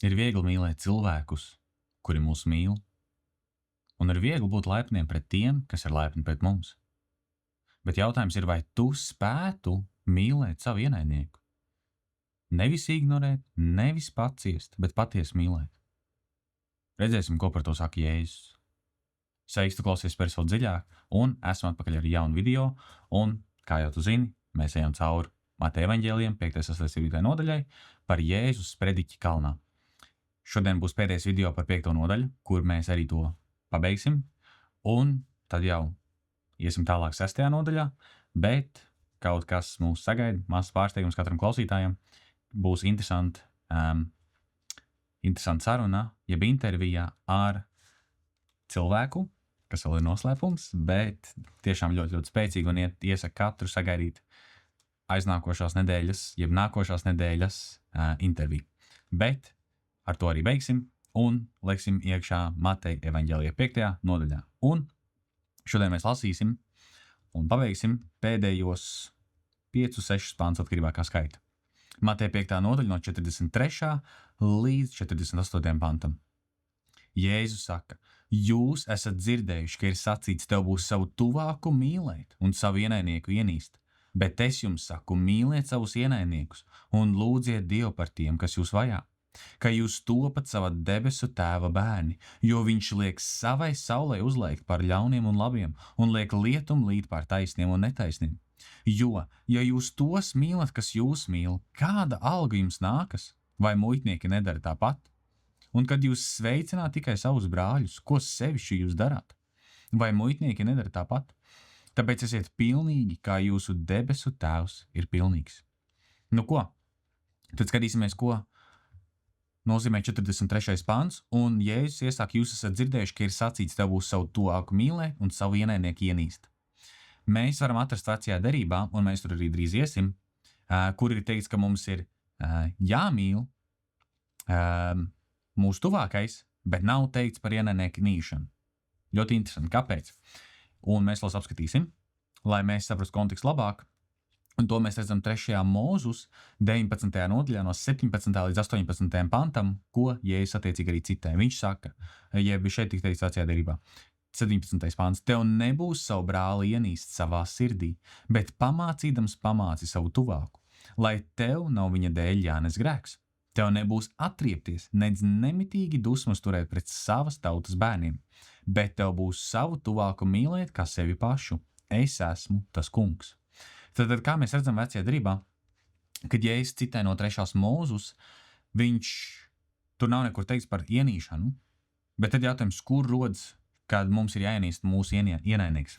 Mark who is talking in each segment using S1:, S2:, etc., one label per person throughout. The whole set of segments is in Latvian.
S1: Ir viegli mīlēt cilvēkus, kuri mūs mīl, un ir viegli būt laipniem pret tiem, kas ir laipni pret mums. Bet jautājums ir, vai tu spētu mīlēt savu ienaidnieku? Nevis ignorēt, nevis paciest, bet patiesi mīlēt. Redzēsim, ko par to saka Jēzus. Sveiks, tu klausies Personu dziļāk, un esmu atpakaļ ar jaunu video, un, kā jau tu zini, mēs ejam cauri Mateja evaņģēlijiem 5.8. nodaļai par Jēzus sprediķi kalnā. Šodien būs pēdējais video par 5. nodaļu, kur mēs arī to pabeigsim, un tad jau iesim tālāk 6. nodaļā, bet kaut kas mūs sagaida, mazs pārsteigums katram klausītājam, būs interesanti saruna, jeb intervijā ar cilvēku, kas vēl ir noslēpums, bet tiešām ļoti, ļoti spēcīgi un iesaka katru sagaidīt aiznākošās nedēļas, jeb nākošās nedēļas interviju. Bet ar to arī beigsim un leksim iekšā Mateja evaņģēlijā 5. nodaļā. Un šodien mēs lasīsim un pabeigsim pēdējos 5-6 pāns atkarībā kā skaita. Mateja 5. nodaļa no 43. līdz 48. pantam. Jēzus saka, jūs esat dzirdējuši, ka ir sacīts, tev būs savu tuvāku mīlēt un savu ienaidnieku ienīst, bet es jums saku, mīliet savus ienaidniekus un lūdziet Dievu par tiem, kas jūs vajā, ka jūs topat sava debesu tēva bērni, jo viņš liek savai saulei uzlaikt par ļauniem un labiem un liek lietumu līt par taisniem un netaisniem. Jo, ja jūs tos mīlat, kas jūs mīl, kāda alga jums nākas, vai muitnieki nedara tāpat? Un kad jūs sveicināt tikai savus brāļus, ko sevišķi jūs darāt? Vai muitnieki nedara tāpat? Tāpēc esiet pilnīgi, kā jūsu debesu tēvs ir pilnīgs. Nu ko? Tad skatīsimies, ko nozīmē 43. pāns, un Jēzus iesāk, jūs esat dzirdējuši, ka ir sacīts, tev būs savu tuvāku mīlēt un savu ienaidnieku ienīst. Mēs varam atrast vecajā derībā, un mēs tur arī drīz iesim, kur ir teikts, ka mums ir jāmīl mūsu tuvākais, bet nav teikts par ienaidnieku nīšanu. Ļoti interesanti, kāpēc? Un mēs tos apskatīsim, lai mēs saprastu kontekstu labāk. Un to mēs redzam 3. Mūzus 19. nodaļā no 17. līdz 18. pantam, ko Jēzus attiecīgi arī citē. Viņš saka, jeb šeit tik teikts vecajā derībā, 17. pāns, tev nebūs savu brāli ienīst savā sirdī, bet pamācīdams pamāci savu tuvāku, lai tev nav viņa dēļ jānes grēks. Tev nebūs atriepties, nedz nemitīgi dusmas turēt pret savas tautas bērniem, bet tev būs savu tuvāku mīlēt kā sevi pašu. Es esmu tas kungs. Tad kā mēs redzam vecajā derībā, kad Jēzus citē no 3. Mūzus, viņš tur nav nekur teikts par ienīšanu, bet tad jautājums, kur rodas, kad mums ir jāienīst mūsu ienaidnieks.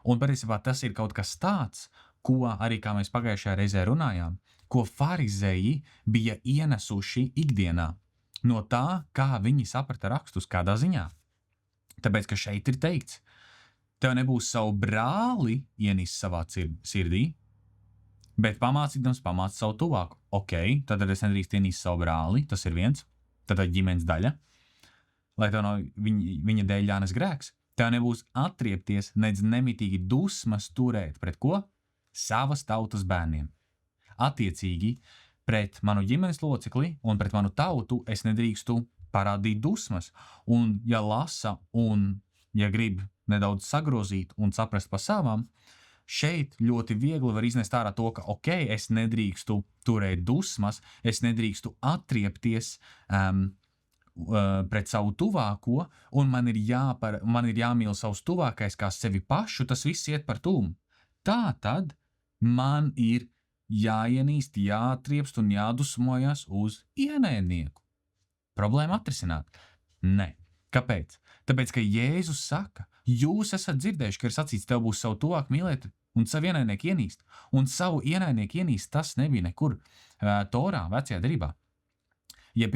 S1: Un patiesībā tas ir kaut kas tāds, ko arī, kā mēs pagājušajā reizē runājām, ko farizēji bija ienesuši ikdienā no tā, kā viņi saprata rakstus kādā ziņā. Tāpēc, ka šeit ir teikts, tev nebūs savu brāli ienīst savā sirdī, bet pamācīdams pamāci savu tuvāku. Ok, tad es nedrīkst ienīst savu brāli, tas ir viens, tad ģimenes daļa, lai tev nav viņa dēļ jānes grēks. Tev nebūs atriepties, nedz nemitīgi dusmas turēt pret ko? Savas tautas bērniem. Attiecīgi, pret manu ģimenes locekli un pret manu tautu es nedrīkstu parādīt dusmas. Un ja lasa un ja grib nedaudz sagrozīt un saprast pa savām, šeit ļoti viegli var iznest ārā to, ka ok, es nedrīkstu turēt dusmas, es nedrīkstu atriepties pret savu tuvāko, un man ir jāmīl savus tuvākais kā sevi pašu, tas viss iet par tūmu. Tā tad man ir jāienīst, jāatriepst un jādusmojas uz ienaidnieku. Problēma atrisināt? Nē. Kāpēc? Tāpēc, ka Jēzus saka, jūs esat dzirdējuši, ka ir sacīts, tev būs savu tuvāku mīlēt un savu ienaidnieku ienīst. Un savu ienaidnieku ienīst, tas nebija nekur Torā, vecajā derībā. Ja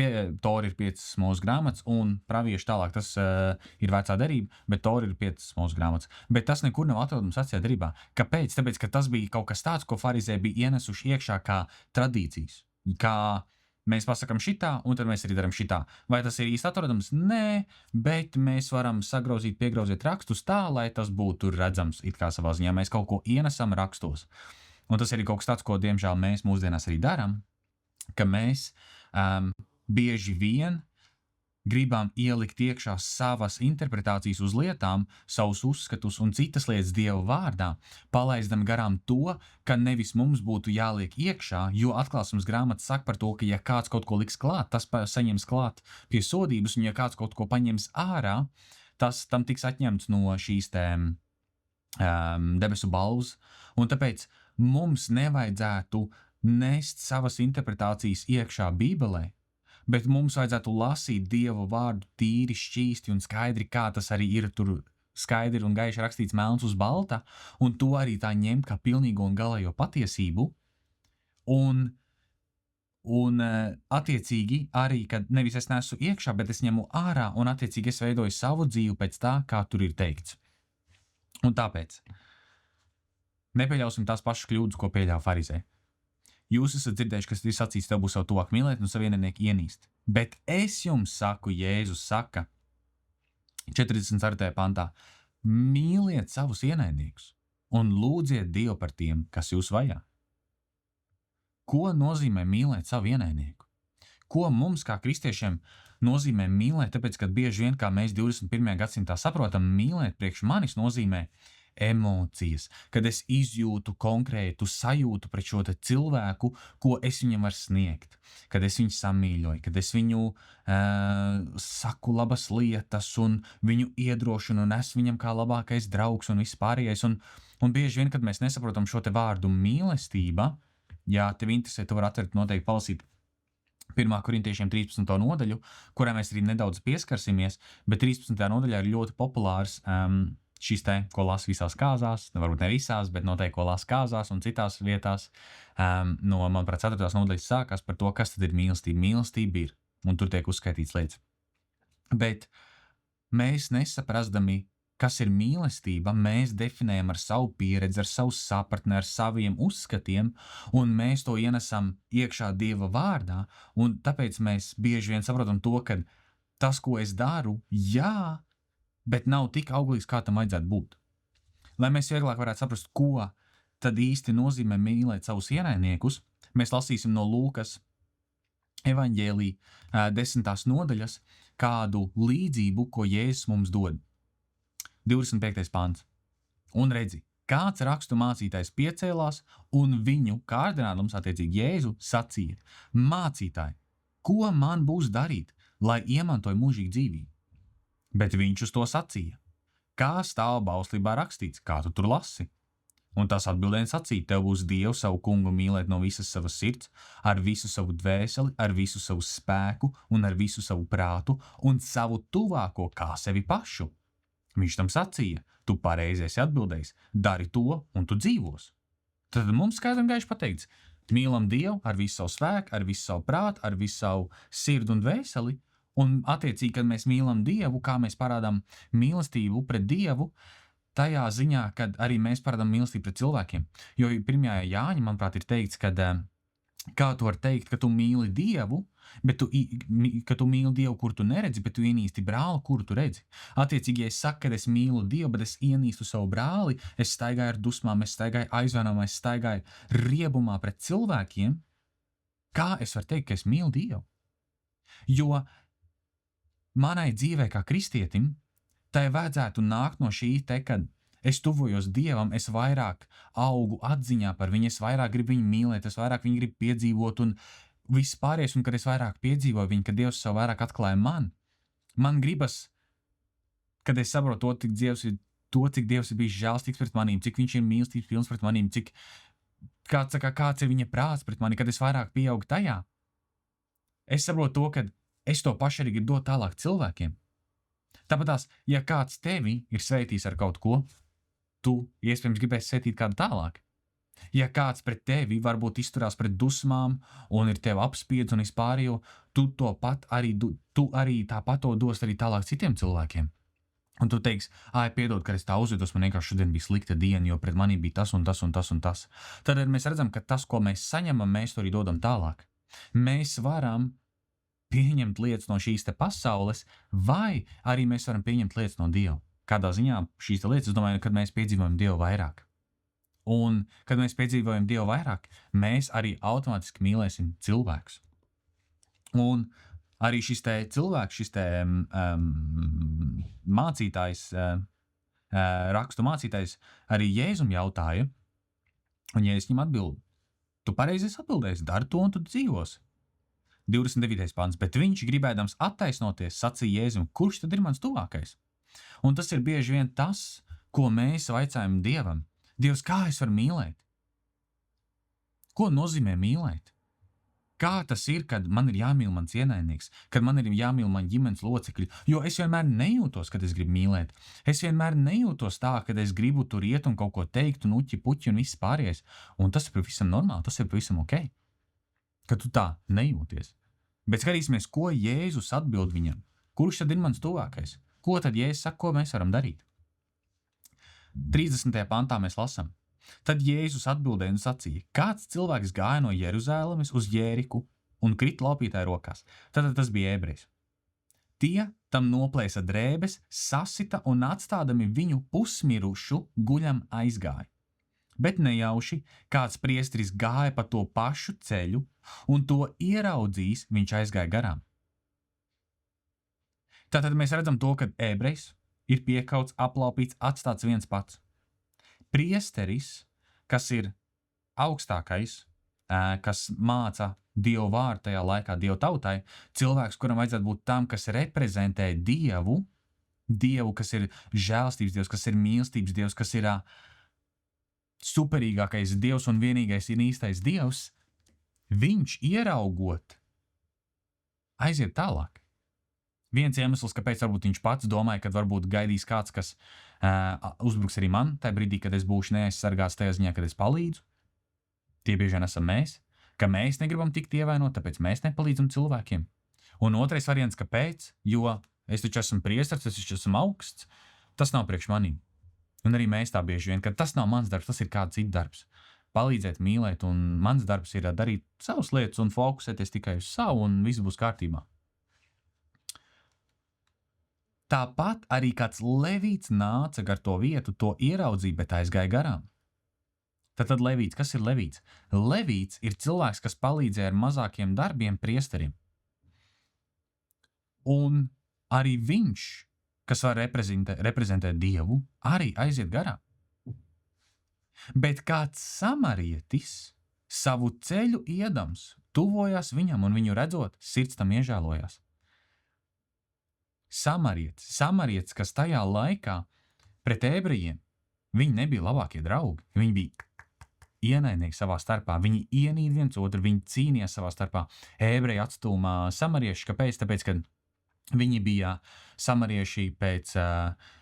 S1: Tora ir 5 mūsu grāmatas un pravieši tālāk, tas ir vecā derība, bet Tora ir 5 mūsu grāmatas. Bet tas nekur nav atrodams vecajā derībā. Kāpēc? Tāpēc, ka tas bija kaut kas tāds, ko farizēji bija ienesuši iekšā kā tradīcijas. Kā mēs pasakam šitā, un tad mēs arī daram šitā. Vai tas ir īsti atrodams? Nē, bet mēs varam piegrauzīt rakstus tā, lai tas būtu redzams it kā savā ziņā. Mēs kaut ko ienesam rakstos. Un tas ir kaut kas tāds, ko diemžēl mēs mūsdienās arī daram, ka mēs bieži vien gribam ielikt iekšā savas interpretācijas uz lietām, savus uzskatus un citas lietas Dieva vārdā, palaidam garām to, ka nevis mums būtu jāliek iekšā, jo atklāsmes grāmata saka par to, ka ja kāds kaut ko liks klāt, tas saņems klāt pie sodības, un ja kāds kaut ko paņems ārā, tas tam tiks atņemts no šīs debesu balvas, un tāpēc mums nevajadzētu nest savas interpretācijas iekšā Bībelē, bet mums vajadzētu lasīt Dieva vārdu tīri, šķīsti un skaidri, kā tas arī ir tur skaidri un gaiši rakstīts melns uz balta, un to arī tā ņemt kā pilnīgo un galējo patiesību, un attiecīgi arī, kad nevis es nesu iekšā, bet es ņemu ārā, un attiecīgi es veidoju savu dzīvi pēc tā, kā tur ir teikts. Un tāpēc nepieļausim tās pašas kļūdas, ko pieļāva farizē. Jūs esat dzirdējuši, kas ir sacīts, tev būs savu tuvāku mīlēt un savu ienaidnieku ienīst. Bet es jums saku, Jēzus saka, 44. pantā, mīliet savus ienaidniekus un lūdziet Dievu par tiem, kas jūs vajā. Ko nozīmē mīlēt savu ienaidnieku? Ko mums kā kristiešiem nozīmē mīlēt, tāpēc, ka bieži vien, kā mēs 21. gadsimtā saprotam, mīlēt priekš manis nozīmē emocijas, kad es izjūtu konkrētu sajūtu pret šo te cilvēku, ko es viņam varu sniegt, kad es viņu samīļoju, kad es viņu saku labas lietas un viņu iedrošinu un esmu viņam kā labākais draugs un viss pārējais. Un bieži vien, kad mēs nesaprotam šo te vārdu mīlestība, ja tev interesē, tu var atvērt noteikti palasīt 1. Korintiešiem 13. nodaļu, kurā mēs arī nedaudz pieskarsimies, bet 13. nodaļā ir ļoti populārs šis te, ko lasa visās kāzās, varbūt ne visās, bet noteikti, ko lasa kāzās un citās vietās, manuprāt, 4. nodaļas sākās par to, kas tad ir mīlestība. Mīlestība ir, un tur tiek uzskaitīts lietas. Bet mēs nesaprastami, kas ir mīlestība, mēs definējam ar savu pieredzi, ar savu sapratni, ar saviem uzskatiem, un mēs to ienesam iekšā Dieva vārdā, un tāpēc mēs bieži vien saprotam to, ka tas, ko es daru, jā, bet nav tik auglīgs, kā tam vajadzētu būt. Lai mēs vieglāk varētu saprast, ko tad īsti nozīmē mīlēt savus ienaidniekus, mēs lasīsim no Lūkas evaņģēlī 10. nodaļas kādu līdzību, ko Jēzus mums dod. 25. pants. Un redzi, kāds rakstu mācītājs piecēlās un viņu kārdinādams, attiecīgi Jēzu, sacīja: Mācītāji, ko man būs darīt, lai iemantoju mūžīgu dzīvību? Bet viņš uz to sacīja: Kā stāv bauslībā rakstīts, kā tu tur lasi? Un tas atbildēja sacīja: Tev būs Dievu savu kungu mīlēt no visas savas sirds, ar visu savu dvēseli, ar visu savu spēku un ar visu savu prātu un savu tuvāko kā sevi pašu. Viņš tam sacīja: Tu pareizi esi atbildējis, dari to un tu dzīvos. Tad mums skaidri un gaiši pateikts: mīlam Dievu ar visu savu spēku, ar visu savu prātu, ar visu savu sirdi un dvēseli. Un attiecīgi, kad mēs mīlam Dievu, kā mēs parādām mīlestību pret Dievu, tajā ziņā, kad arī mēs parādām mīlestību pret cilvēkiem. Jo 1. Jāņa, manuprāt, ir teikts, ka kā tu vari teikt, ka tu mīli Dievu, bet ka tu mīli Dievu, kur tu neredzi, bet tu ienīsti brāli, kuru tu redzi. Attiecīgi, ja es saku, ka es mīlu Dievu, bet es ienīstu savu brāli, es staigāju ar dusmām, es staigāju aizvainojumā, es staigāju riebumā pret cilvēkiem, kā es varu teikt, ka es mīlu Dievu? Jo manai dzīvē kā kristietim, tai vajadzētu nākt no šī te, kad es tuvojos Dievam, es vairāk augu atziņā par viņu, es vairāk gribu viņu mīlēt, es vairāk viņu gribu piedzīvot un viss pārējais, un kad es vairāk piedzīvoju viņu, kad Dievs savu vairāk atklāja man gribas, kad es saprotu to, cik Dievs ir bijis žēlstīgs pret manīm, cik viņš ir mīlestības pilns pret manīm, cik kāds ir viņa prāts pret mani, kad es vairāk pieaugu tajā. Es saprotu to, ka es to pašu arī gribu dot tālāk cilvēkiem. Tāpatās, ja kāds tevi ir sveitījis ar kaut ko, tu iespējams gribēsi sveitīt kādu tālāk. Ja kāds pret tevi varbūt izturās pret dusmām un ir tevi apspiedz un vispārējo, tu arī tāpat to dos arī tālāk citiem cilvēkiem. Un tu teiksi: piedod, ka es tā uzvedos, man vienkārši šodien bija slikta diena, jo pret manī bija tas un tas un tas un tas. Tad mēs redzam, ka tas, ko mēs saņemam, mēs to arī dodam tālāk. Mēs varam pieņemt lietas no šīs te pasaules, vai arī mēs varam pieņemt lietas no Dieva. Kādā ziņā šīs te lietas, es domāju, kad mēs piedzīvojam Dievu vairāk. Un, kad mēs piedzīvojam Dievu vairāk, mēs arī automātiski mīlēsim cilvēkus. Un Arī šis te cilvēks, šis te mācītājs, rakstu mācītājs, arī Jēzum jautāja, un Jēzus viņam atbild, tu pareizi esi atbildējis, dari to un tu dzīvos. 29. pants, bet viņš, gribēdams attaisnoties, sacīja Jēzum, kurš tad ir mans tuvākais? Un tas ir bieži vien tas, ko mēs vaicājam Dievam. Dievs, kā es varu mīlēt? Ko nozīmē mīlēt? Kā tas ir, kad man ir jāmīl mans ienaidnieks, kad man ir jāmīl man ģimenes locekļi, jo es vienmēr nejūtos, kad es gribu mīlēt. Es vienmēr nejūtos tā, kad es gribu tur iet un kaut ko teikt, un uķi, puķi un viss pārējais. Un tas ir pavisam normāli, tas ir pavisam ok, ka tu tā nejūties. Bet skatīsimies, ko Jēzus atbild viņam. Kurš tad ir mans tuvākais? Ko tad Jēzus saka, ko mēs varam darīt? 30. pantā mēs lasām. Tad Jēzus atbildēja un sacīja, kāds cilvēks gāja no Jeruzalemes uz Jēriku un krita laupītāju rokās. Tad tas bija ebrejs. Tie tam noplēsa drēbes, sasita un atstādami viņu pusmirušu guļam aizgāja. Bet nejauši kāds priesteris gāja pa to pašu ceļu un to ieraudzījis, viņš aizgāja garām. Tātad mēs redzam to, ka ebrejs ir piekauts, aplaupīts, atstāts viens pats. Priesteris, kas ir augstākais, kas māca Dievu vārdu tajā laikā, Dievu tautai, cilvēks, kuram vajadzētu būt tam, kas reprezentē Dievu, kas ir žēlstības Dievs, kas ir mīlestības Dievs, kas ir superīgākais Dievs un vienīgais ir īstais Dievs, viņš ieraugot, aiziet tālāk. Viens iemesls, kāpēc varbūt viņš pats domāja, ka varbūt gaidīs kāds, kas uzbruks arī man, tajā brīdī, kad es būšu neaizsargāts tajā ziņā, kad es palīdzu. Tie bieži vien esam mēs, ka mēs negribam tikt ievainot, tāpēc mēs nepalīdzam cilvēkiem. Un otrais variants, kāpēc, jo es taču esmu priesteris, es taču esmu augsts, tas nav priekš manīm. Un arī mēs tā bieži vien, ka tas nav mans darbs, tas ir kāds cits darbs. Palīdzēt, mīlēt, un mans darbs ir darīt savas lietas un fokusēties tikai uz savu, un viss būs kārtībā. Tāpat arī kāds levīts nāca gar to vietu, to ieraudzīja, bet aizgāja garām. Tad levīts, kas ir levīts? Levīts ir cilvēks, kas palīdzēja ar mazākiem darbiem priesterim. Un arī viņš, kas var reprezentēt Dievu, arī aiziet garām. Bet kāds samarietis savu ceļu iedams, tuvojās viņam un viņu redzot, sirds tam iežēlojās. Samarietis, kas tajā laikā pret ebrejiem, viņi nebija labākie draugi, viņi bija ienaidnieki savā starpā, viņi ienīda viens otru, viņi cīnījās savā starpā. Ebreji atstūmā samarieši, kāpēc? Tāpēc, ka viņi bija samarieši pēc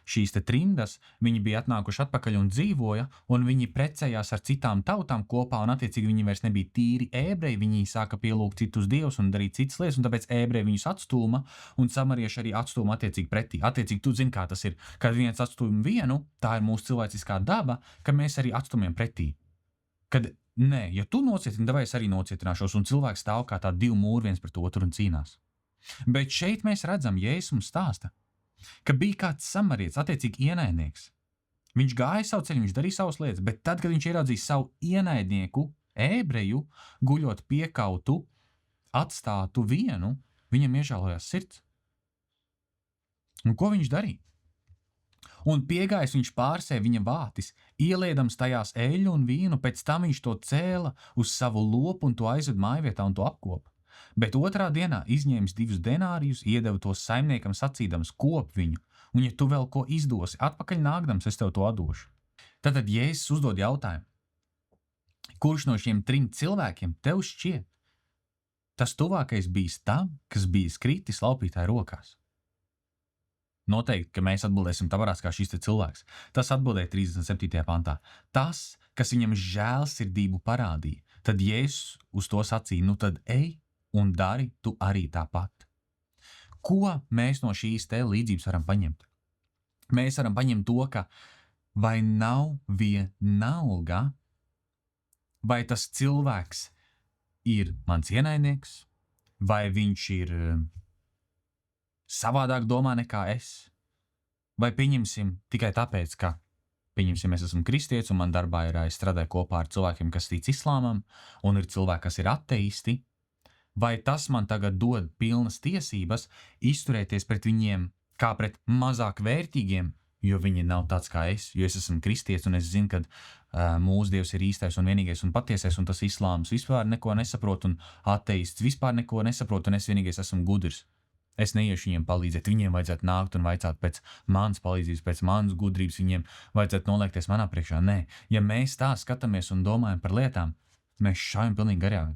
S1: šīs te trimdas, viņi bija atnākuši atpakaļ un dzīvoja, un viņi precējās ar citām tautām kopā, un attiecīgi viņi vairs nebija tīri ebreji, viņi sāka pielūgt citus dievus un darīt citas lietas, un tāpēc ebreji viņus atstūma, un samarieši arī atstūma attiecīgi pretī. Attiecīgi, tu zini, kā tas ir, kad viens atstūma vienu, tā ir mūsu cilvēciskā daba, ka mēs arī atstūmjam pretī. Kad, nē, ja tu nocietini, tad es arī nocietināšos, un cilvēks stāv kā tā divi mūri viens pret otru un cīnās. Bet šeit mēs redzam, Jēzus mums stāsta, ka bija kāds samarietis, attiecīgi ienaidnieks. Viņš gāja savu ceļu, viņš darīja savas lietas, bet tad, kad viņš ieraudzīja savu ienaidnieku, ebreju, guļot piekautu, atstātu vienu, viņam iežēlojās sirds. Un ko viņš darīja? Un piegājis viņš pārsēja viņa vātis, ieliedams tajās eļļu un vīnu, pēc tam viņš to cēla uz savu lopu un to aizved mājvietā un to apkopa. Bet otrā dienā izņēmis 2 denārijus, iedeva tos saimniekam sacīdams, kop viņu, un ja tu vēl ko izdosi, atpakaļ nākdams, es tev to atdošu. Tad Jēzus uzdod jautājumu, kurš no šiem 3 cilvēkiem tev šķiet? Tas tuvākais bijis tam, kas bijis kritis laupītāju rokās. Noteikti, ka mēs atbildēsim tāpēc, kā šis te cilvēks. Tas atbildēja 37. pantā. Tas, kas viņam žēlsirdību parādīja, tad Jēzus uz to sacīja, nu tad ej un dari tu arī tāpat. Ko mēs no šīs te līdzības varam paņemt? Mēs varam paņemt to, ka vai nav vienalga, vai tas cilvēks ir mans ienaidnieks, vai viņš ir savādāk domā nekā es, vai pieņemsim tikai tāpēc, ka pieņemsim, es esmu kristietis un man darbā ir strādāju kopā ar cilvēkiem, kas tic islāmam, un ir cilvēki, kas ir ateisti, vai tas man tagad dod pilnas tiesības izturēties pret viņiem kā pret mazāk vērtīgiem, jo viņi nav tāds kā es, jo es esmu kristietis un es zinu, ka mūsu Dievs ir īstais un vienīgais un patiesais, un tas islāms vispār neko nesaprot, un ateists vispār neko nesaprot, un es vienīgais esmu gudrs. Es neiešu viņiem palīdzēt, viņiem vajadzētu nākt un vaicāt pēc manas palīdzības, pēc manas gudrības, viņiem vajadzētu noliekties manā priekšā. Nē, ja mēs tā skatāmies un domājam par lietām, mēs šaujam pilnīgi garām.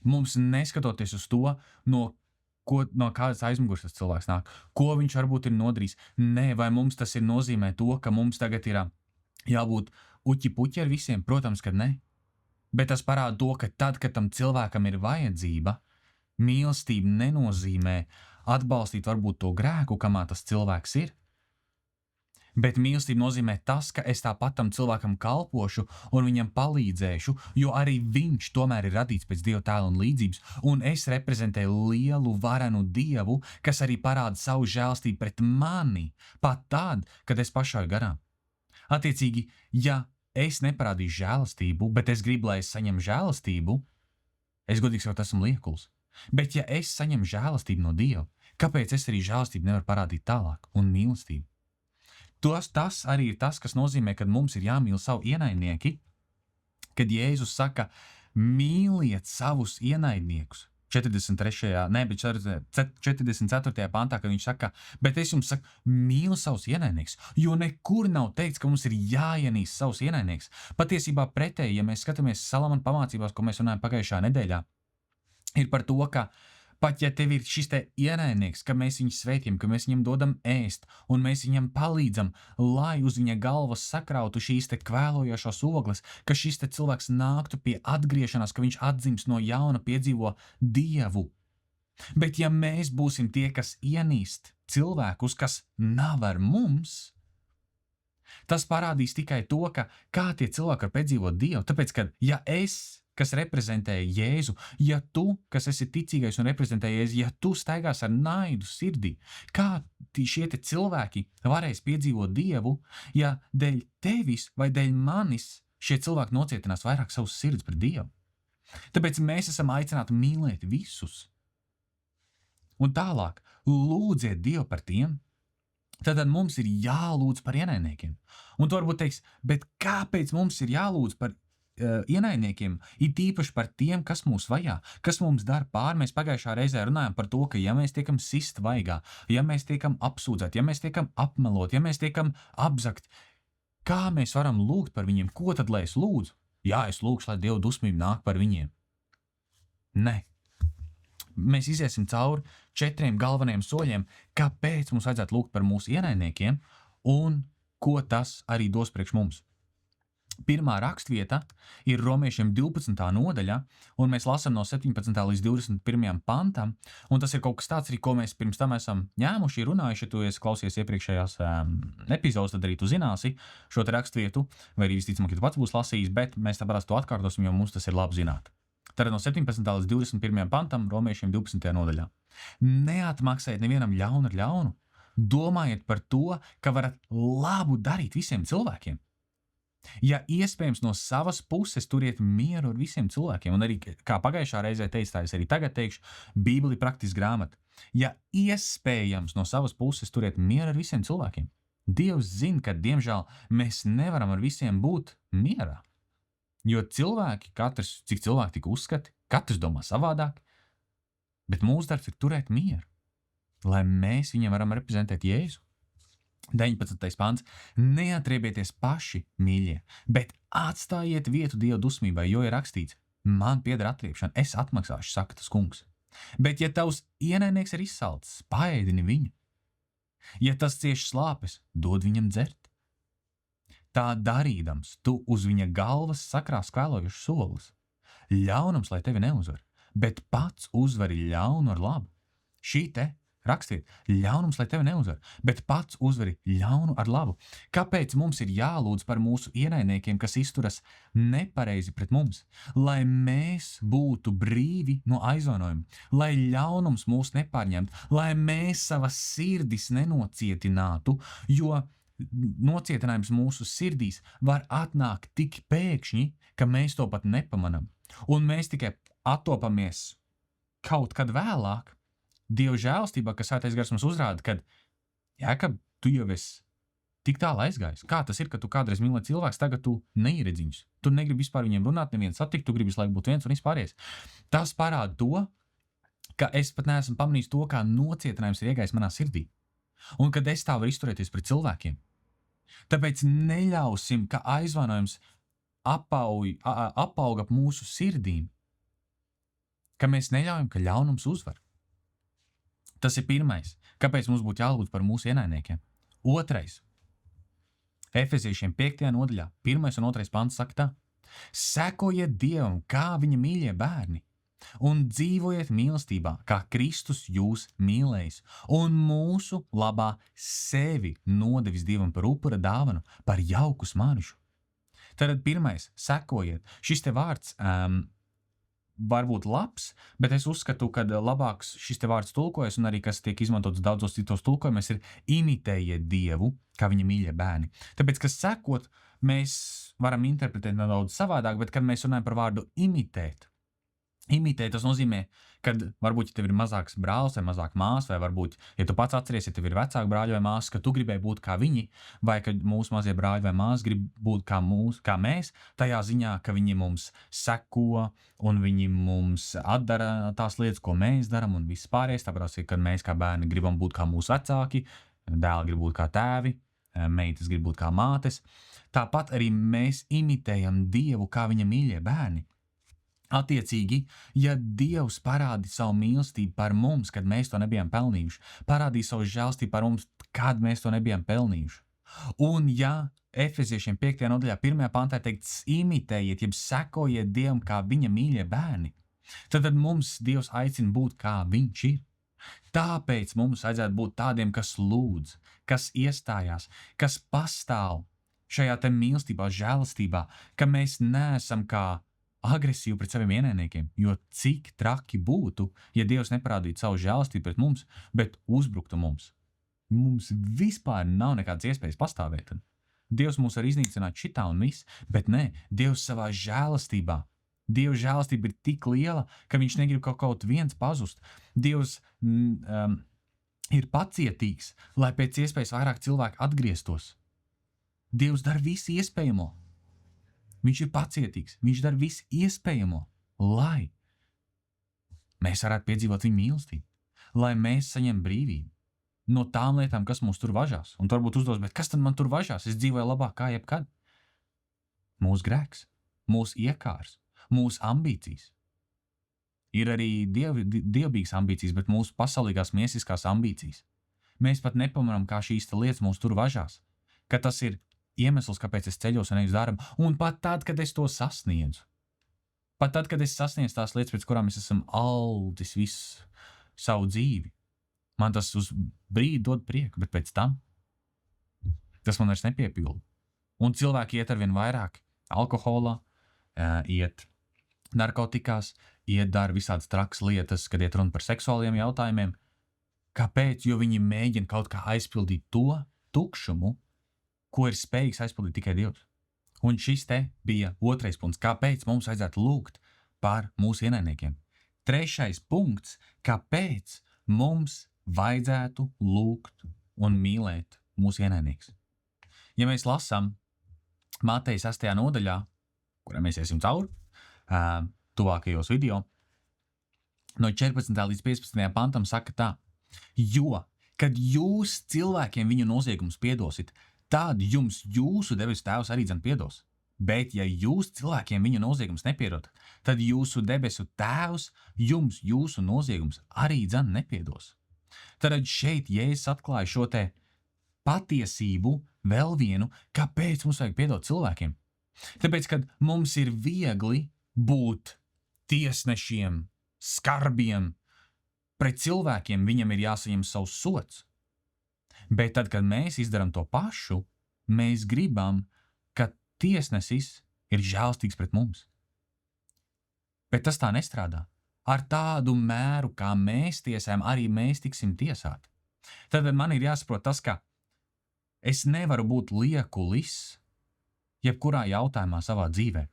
S1: Mums neskatoties uz to, no kādas aizmugures tas cilvēks nāk, ko viņš varbūt ir nodarījis. Nē, vai mums tas ir nozīmē to, ka mums tagad ir jābūt uķi-puķi ar visiem? Protams, ka ne. Bet tas parāda to, ka tad, kad tam cilvēkam ir vajadzība, mīlestība nenozīmē atbalstīt varbūt to grēku, kamā tas cilvēks ir. Bet mīlestība nozīmē tas, ka es tāpat tam cilvēkam kalpošu un viņam palīdzēšu, jo arī viņš tomēr ir radīts pēc Dieva tēla un līdzības, un es reprezentēju lielu, varenu Dievu, kas arī parāda savu žēlstību pret mani, pat tad, kad es pašauju garām. Attiecīgi, ja es neparādīšu žēlastību, bet es gribu, lai es saņemu žēlastību, es godīgi sakot, esmu liekuls. Bet ja es saņemu žēlastību no Dieva, kāpēc es arī žēlastību nevaru parādīt tālāk un mīlestību? Tas arī ir tas, kas nozīmē, kad mums ir jāmīl savu ienaidnieki, kad Jēzus saka, mīliet savus ienaidniekus. 44. pantā, kad viņš saka, bet es jums saku, mīli savus ienaidniekus, jo nekur nav teikts, ka mums ir jāienīst savus ienaidniekus. Patiesībā pretēji, ja mēs skatāmies Salamana pamācībās, ko mēs runājam pagājušā nedēļā, ir par to, ka pat ja tev ir šis te ienaidnieks, ka mēs viņu svētījam, ka mēs viņam dodam ēst un mēs viņam palīdzam, lai uz viņa galvas sakrautu šīs te kvēlojošās ogles, ka šis te cilvēks nāktu pie atgriešanās, ka viņš atdzims no jauna, piedzīvo Dievu. Bet ja mēs būsim tie, kas ienīst cilvēkus, kas nav ar mums, tas parādīs tikai to, ka kā tie cilvēki var piedzīvot Dievu. Tāpēc, ka ja es, kas reprezentēja Jēzu, ja tu, kas esi ticīgais un reprezentē Jēzu, ja tu staigās ar naidu sirdī, kā šie te cilvēki varēs piedzīvot Dievu, ja dēļ tevis vai dēļ manis šie cilvēki nocietinās vairāk savus sirds pret Dievu? Tāpēc mēs esam aicināti mīlēt visus. Un tālāk, lūdziet Dievu par tiem, tad mums ir jālūdz par ienaidniekiem. Un tu varbūt teiks, bet kāpēc mums ir jālūdz par ienaidniekiem, it īpaši par tiem, kas mūs vajā, kas mums dara pāri? Mēs pagājušā reizē runājam par to, ka ja mēs tiekam sist vaigā, ja mēs tiekam apsūdzēt, ja mēs tiekam apmelot, ja mēs tiekam apzakt, kā mēs varam lūgt par viņiem? Ko tad, lai es lūdzu? Jā, es lūgšu, lai Dieva dusmība nāk par viņiem. Nē. Mēs iziesim cauri 4 galvenajiem soļiem, kāpēc mums vajadzētu lūgt par mūsu ienaidniekiem un ko tas arī dos priekš mums. Pirmā rakstvieta ir Romiešiem 12. nodaļa, un mēs lasām no 17. līdz 21. pantam, un tas ir kaut kas tāds arī, ko mēs pirms tam esam ņēmuši, runājuši. Ja tu esi klausies iepriekšējās epizodes, tad arī tu zināsi šo te rakstvietu, vai arī visticamāk, ja tu pats būs lasījis, bet mēs tāpēc to atkārtosim, jo mums tas ir labi zināt. Tad no 17. līdz 21. pantam Romiešiem 12. nodaļā. Neatmaksājiet nevienam ļaunu ar ļaunu, domājiet par to, ka varat labu darīt visiem cilvēkiem. Ja iespējams no savas puses turiet mieru ar visiem cilvēkiem, un arī kā pagājušā reizē teicu, tā es arī tagad teikšu, Bībeli praktiski grāmata. Ja iespējams no savas puses turiet mieru ar visiem cilvēkiem, Dievs zina, ka diemžēl mēs nevaram ar visiem būt mierā. Jo cilvēki, katrs, cik cilvēki tik uzskati, katrs domā savādāk, bet mūsu darbs ir turēt mieru, lai mēs viņam varam reprezentēt Jēzu. 19. pants. Neatriebieties paši, mīļie, bet atstājiet vietu Dieva dusmībai, jo ir rakstīts, man pieder atriebšana, es atmaksāšu, saka tas kungs. Bet ja tavs ienaidnieks ir izsalcis, paēdini viņu. Ja tas cieš slāpes, dod viņam dzert. Tā darīdams, tu uz viņa galvas sakrās kvēlojušas solis. Ļaunums, lai tevi neuzvar, bet pats uzvari ļaunu ar labu. Šī te rakstiet, ļaunums, lai tevi neuzvar, bet pats uzvari ļaunu ar labu. Kāpēc mums ir jālūdz par mūsu ienaidniekiem, kas izturas nepareizi pret mums? Lai mēs būtu brīvi no aizvainojuma, lai ļaunums mūs nepārņemtu, lai mēs savas sirdis nenocietinātu, jo nocietinājums mūsu sirdīs var atnākt tik pēkšņi, ka mēs to pat nepamanam. Un mēs tikai attopamies kaut kad vēlāk Dieva žēlstībā, kas Svētais Gars mums uzrāda, kad Jēkab, tu jau esi tik tālu aizgājis. Kā tas ir, ka tu kādreiz mīlēji cilvēks, tagad tu neieredzi viņus. Tu negribi vispār viņiem runāt, nevienu satikt, tu gribi visu laiku būt viens un vispārējais. Tas parāda to, ka es pat neesmu pamanījis to, kā nocietinājums ir iegājis manā sirdī. Un kad es tā varu izturēties pret cilvēkiem. Tāpēc neļausim, ka aizvainojums apauga ap mūsu sirdīm. Ka mēs neļaujam, ka ļaunums uzvar. Tas ir pirmais. Kāpēc mums būtu jālūdz par mūsu ienaidniekiem? Otrais. Efeziešiem 5. nodaļā, 1. un 2. pants saka tā: sekojiet Dievam, kā viņa mīļie bērni, un dzīvojiet mīlestībā, kā Kristus jūs mīlējis, un mūsu labā sevi nodevis Dievam par upura dāvanu, par jauku smaržu. Tad pirmais, sekojiet. Šis te vārds var būt labs, bet es uzskatu, ka labāks šis te vārds tulkojas, un arī kas tiek izmantots daudzos citos tulkojumos, ir imitējiet Dievu, kā viņa mīļie bērni. Tāpēc, kas sekot, mēs varam interpretēt nedaudz savādāk, bet kad mēs runājam par vārdu imitēt, tas nozīmē, kad varbūt, ja tev ir mazāks brālis vai mazāk māsa, vai varbūt, ja tu pats atceries, ja tev ir vecāki brāļi vai māsas, ka tu gribēji būt kā viņi, vai kad mūsu mazie brāļi vai māsas grib būt kā mēs, tajā ziņā, ka viņi mums seko un viņi mums atdara tās lietas, ko mēs daram un viss pārējais, tāpēc, kad mēs kā bērni gribam būt kā mūsu vecāki, dēli grib būt kā tēvi, meitas grib būt kā mātes, tāpat arī mēs imitējam Dievu kā viņa mīļie bērni. Attiecīgi, ja Dievs parādīja savu mīlestību par mums, kad mēs to nebijām pelnījuši, parādīja savu žēlstību par mums, kad mēs to nebijām pelnījuši. Un ja Efeziešiem 5. nodaļā 1. pantā teikts imitējiet, jeb sekojiet Dievam kā viņa mīļie bērni, tad mums Dievs aicina būt kā viņš ir. Tāpēc mums vajadzētu būt tādiem, kas lūdz, kas iestājās, kas pastāv šajā te mīlestībā, žēlastībā, ka mēs neesam kā agresīvi pret saviem ienaidniekiem, jo cik traki būtu, ja Dievs neparādītu savu žēlastību pret mums, bet uzbruktu mums. Mums vispār nav nekādas iespējas pastāvēt. Dievs mūs var iznīcināt šitā un viss, bet nē, Dievs savā žēlastībā. Dieva žēlastība ir tik liela, ka viņš negrib kaut viens pazust. Dievs ir pacietīgs, lai pēc iespējas vairāk cilvēku atgrieztos. Dievs dara visu iespējamo. Viņš ir pacietīgs, viņš dara visu iespējamo, lai mēs varētu piedzīvot viņa mīlestību, lai mēs saņem brīvību no tām lietām, kas mūs tur važās. Un tu varbūt uzdos, bet kas tad man tur važās? Es dzīvoju labāk kā jebkad. Mūsu grēks, mūsu iekārs, mūsu ambīcijas. Ir arī dievbijīgas ambīcijas, bet mūsu pasaulīgās miesiskās ambīcijas. Mēs pat nepamanām, kā šīs lietas mūs tur važās, ka tas ir iemesls, kāpēc es ceļos un eju uz darbu, un pat tad, kad es to sasniedzu. Pat tad, kad es sasniedzu tās lietas, pēc kurām es esmu aldis visu savu dzīvi, man tas uz brīdi dod prieku, bet pēc tam tas man vairs nepiepilda. Un cilvēki iet arvien vairāk alkoholā, iet narkotikās, iet dara visādas trakas lietas, kad iet runa par seksuāliem jautājumiem. Kāpēc? Jo viņi mēģina kaut kā aizpildīt to tukšumu, ko ir spējīgs aizpildīt tikai Dievs. Un šis te bija otrais punkts, kāpēc mums vajadzētu lūgt par mūsu ienaidniekiem. Trešais punkts, kāpēc mums vajadzētu lūgt un mīlēt mūsu ienaidnieks. Ja mēs lasām Mateja 6. nodaļā, kurā mēs iesim cauri, tuvākajos video, no 14. līdz 15. pantam saka tā: jo, kad jūs cilvēkiem viņu noziegumus piedosit, tad jums jūsu debesu tēvs arī piedos. Bet, ja jūs cilvēkiem viņu noziegumus nepiedodat, tad jūsu debesu tēvs jums jūsu noziegumus arī nepiedos. Tad šeit Jēzus atklāja šo te patiesību vēl vienu, kāpēc mums vajag piedot cilvēkiem. Tāpēc, kad mums ir viegli būt tiesnešiem, skarbiem, pret cilvēkiem viņam ir jāsaņem savs sods. Bet tad, kad mēs izdaram to pašu, mēs gribam, ka tiesnesis ir žēlstīgs pret mums. Bet tas tā nestrādā. Ar tādu mēru, kā mēs tiesājam, arī mēs tiksim tiesāti. Tad man ir jāsaprot tas, ka es nevaru būt liekulis jebkurā jautājumā savā dzīvē.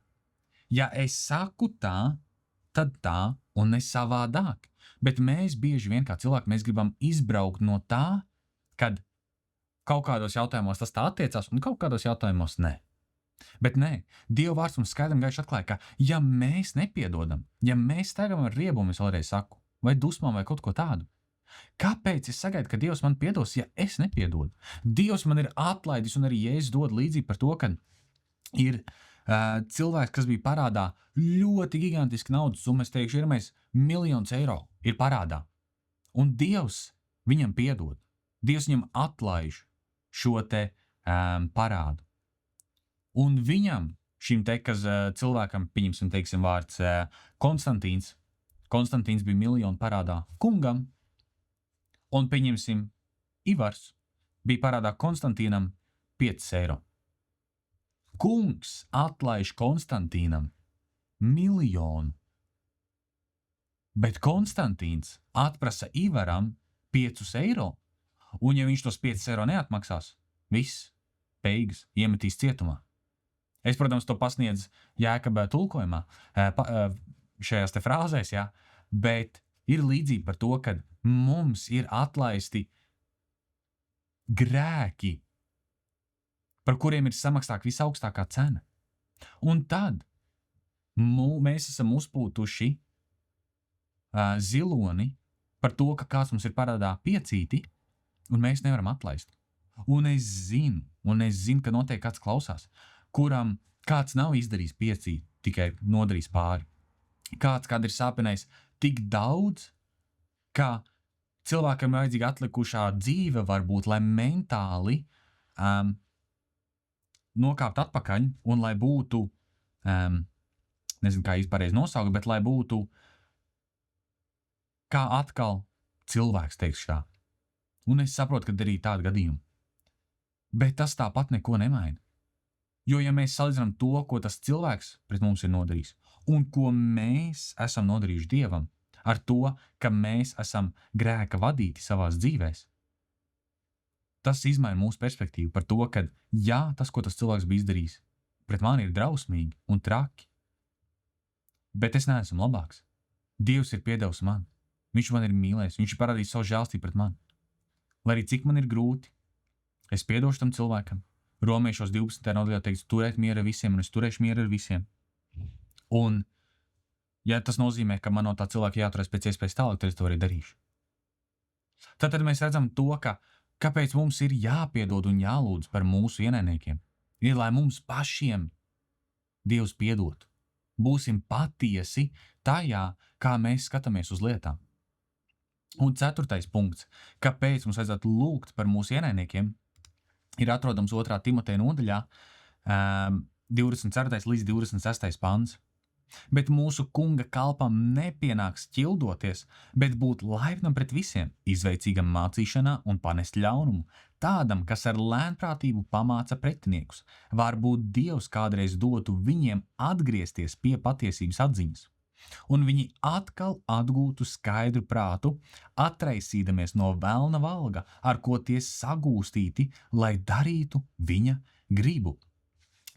S1: Ja es saku tā, tad tā un ne savādāk. Bet mēs bieži vien kā cilvēki, mēs gribam izbraukt no tā, kad kaut kādos jautājumos tas tā attiecās un kaut kādos jautājumos ne. Bet nē, Dieva vārds mums skaidri un gaiši atklāja, ka ja mēs nepiedodam, ja mēs staigājam ar riebumu, es vēlreiz saku, vai dusmām vai kaut ko tādu, kāpēc es sagaidu, ka Dievs man piedos, ja es nepiedodu? Dievs man ir atlaidis un arī Jēzus dod līdzību par to, ka ir cilvēks, kas bija parādā ļoti gigantiski naudas summa, es teikšu, irmais, miljonus eiro ir parādā. Un Dievs viņam piedod. Dievs viņam atlaiž šo te parādu. Un viņam, šim te, kas cilvēkam, pieņemsim, teiksim vārds Konstantīns bija miljonu parādā kungam, un pieņemsim, Ivars bija parādā Konstantīnam 5 eiro. Kungs atlaiž Konstantīnam miljonu, bet Konstantīns atprasa Ivaram 5 eiro, un ja viņš tos 5 eiro neatmaksās, viss, beigas, iemetīs cietumā. Es, protams, to pasniedzu Jēkabā tulkojumā, šajās te frāzēs, jā, bet ir līdzība par to, ka mums ir atlaisti grēki, par kuriem ir samaksāta visaugstākā cena. Un tad mēs esam uzpūtuši ziloni par to, ka kāds mums ir parādā piecīti, un mēs nevaram atlaist. Un es zinu, ka noteikti kāds klausās, kuram kāds nav izdarījis piecīti, tikai nodarījis pāri. Kāds ir sāpinājis tik daudz, ka cilvēkam vajadzīga atlikušā dzīve varbūt, lai mentāli nokāpt atpakaļ un lai būtu, nezinu, kā pareizi nosaukt, bet lai būtu kā atkal cilvēks, teikšu tā. Un es saprotu, ka arī tādu gadījumu. Bet tas tāpat neko nemaina. Jo, ja mēs salīdzinām to, ko tas cilvēks pret mums ir nodarījis, un ko mēs esam nodarījuši Dievam, ar to, ka mēs esam grēka vadīti savās dzīvēs, tas izmaina mūsu perspektīvu par to, ka jā, tas, ko tas cilvēks bija izdarījis, pret mani ir drausmīgi un traki. Bet es neesmu labāks. Dievs ir piedevis man. Viņš man ir mīlējis. Viņš ir parādījis savu žēlstību pret mani. Lai arī cik man ir grūti, es piedošu tam cilvēkam. Romiešos 12. nodaļā teikts, turēt mieru ar visiem, un es turēšu mieru ar visiem. Un, ja tas nozīmē, ka man no tā cilvēka jāturēs pēc iespējas tālāk, tad es to arī darīšu. Tad mēs redzam to, ka kāpēc mums ir jāpiedod un jālūdz par mūsu ienaidniekiem. Ir, lai mums pašiem Dievs piedod. Būsim patiesi tajā, kā mēs skatāmies uz lietām. Un 4. punkts, kāpēc mums vajadzētu lūgt par mūsu ienaidniekiem, ir atrodams 2. Timoteja nodaļā, 24. līdz 26. pants. Bet mūsu kunga kalpam nepienāks ķildoties, bet būt laipnam pret visiem, izveicīgam mācīšanā un panest ļaunumu, tādam, kas ar lēnprātību pamāca pretiniekus. Varbūt Dievs kādreiz dotu viņiem atgriezties pie patiesības atziņas, un viņi atkal atgūtu skaidru prātu, atraisīdamies no velna valga, ar ko tie sagūstīti, lai darītu viņa gribu.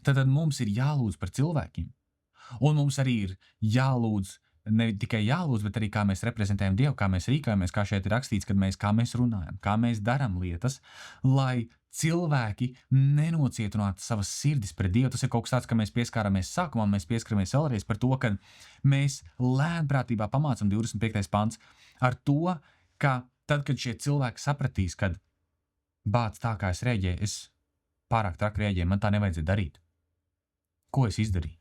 S1: Tad mums ir jālūdz par cilvēkiem. Un mums arī ir jālūdz, ne tikai jālūdz, bet arī kā mēs reprezentējam Dievu, kā mēs rīkojamies, kā šeit ir rakstīts, kā mēs runājam, kā mēs darām lietas, lai cilvēki nenocietinātu savas sirdis pret Dievu. Tas ir kaut kas tāds, ka mēs pieskāramies sākumā, mēs pieskaramies vēlreiz par to, ka mēs lēnprātībā pamācam 25. pants ar to, ka tad, kad šie cilvēki sapratīs, kad bāc tā, kā es rēģēju, es pārāk traki rēģēju, man tā nevajadzēja darīt. Ko es izdarīju?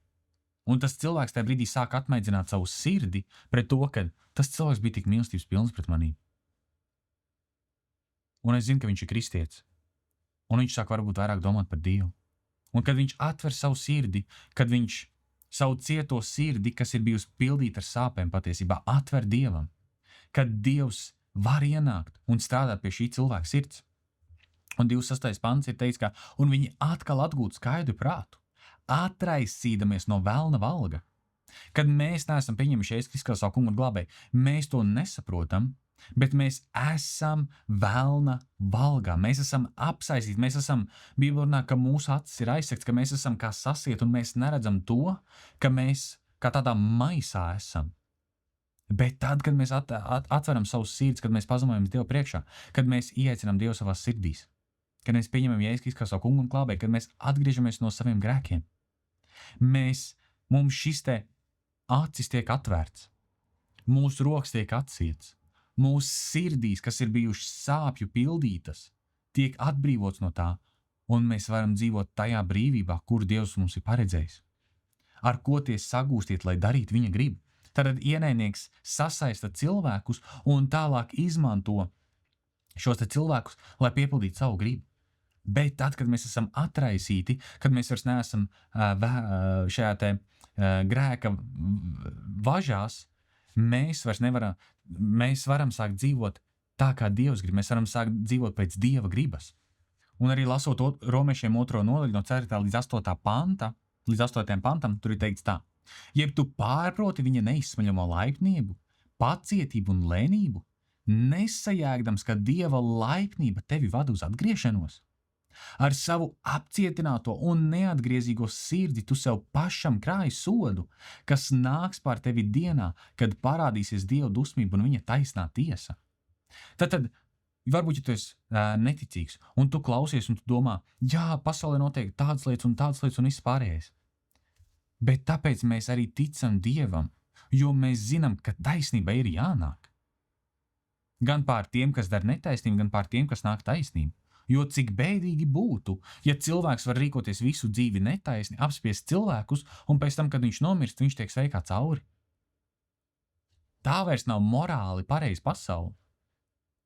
S1: Un tas cilvēks tajā brīdī sāk atmaidzināt savu sirdi pret to, ka tas cilvēks bija tik mīlestības pilns pret manī. Un es zinu, ka viņš ir kristietis. Un viņš sāk varbūt vairāk domāt par Dievu. Un kad viņš atver savu sirdi, kad viņš savu cieto sirdi, kas ir bijusi pildīta ar sāpēm patiesībā, atver Dievam, kad Dievs var ienākt un strādāt pie šī cilvēka sirds. Un 26. pants ir teicis, ka un viņi atkal atgūt skaidru prātu, atraisīdamies no velna valga. Kad mēs neesam pieņemuši Jēzus Kristus kā savu kungu un glābēju, mēs to nesaprotam, bet mēs esam velna valgā. Mēs esam apsaistīti, mēs esam, Bībelē runā, ka mūsu acis ir aizsegts, ka mēs esam kā sasieti un mēs neredzam to, ka mēs kā tādā maisā esam. Bet tad, kad mēs atveram savus sirds, kad mēs pazemojamies Dievu priekšā, kad mēs ieaicinām Dievu savās sirdīs, kad mēs pieņemam Jēzu Kristu kā savu kungu un glābēju, kad mēs atgriežamies no saviem grēkiem, mums šis te acis tiek atvērts, mūsu rokas tiek atsiets, mūsu sirdīs, kas ir bijušas sāpju pildītas, tiek atbrīvots no tā, un mēs varam dzīvot tajā brīvībā, kur Dievs mums ir paredzējis. Ar ko tie sagūstiet, lai darītu viņa gribu. Tad ienaidnieks sasaista cilvēkus un tālāk izmanto šos te cilvēkus, lai piepildītu savu gribu. Bet tad, kad mēs esam atraisīti, kad mēs vairs neesam šajā te grēka važās, mēs varam sākt dzīvot tā, kā Dievs grib. Mēs varam sākt dzīvot pēc Dieva gribas. Un arī lasot Romiešiem 2. nodaļu no 4. līdz 8. pantam, tur ir teikts tā. Jeb tu pārproti viņa neizsmaļamo laipnību, pacietību un lēnību, nesajēgdams, ka Dieva laipnība tevi vada uz atgriešanos. Ar savu apcietināto un neatgriezīgo sirdi tu sev pašam krāji sodu, kas nāks pār tevi dienā, kad parādīsies Dieva dusmība un viņa taisnā tiesa. Tad varbūt, ja tu esi neticīgs, un tu klausies un tu domā, jā, pasaulē notiek tādas lietas un viss pārējais. Bet tāpēc mēs arī ticam Dievam, jo mēs zinām, ka taisnība ir jānāk. Gan pār tiem, kas dara netaisnību, gan pār tiem, kas nāk taisnību. Jo cik bēdīgi būtu, ja cilvēks var rīkoties visu dzīvi netaisni, apspiest cilvēkus, un pēc tam, kad viņš nomirst, viņš tiek sveikā cauri. Tā vairs nav morāli pareiza pasaule.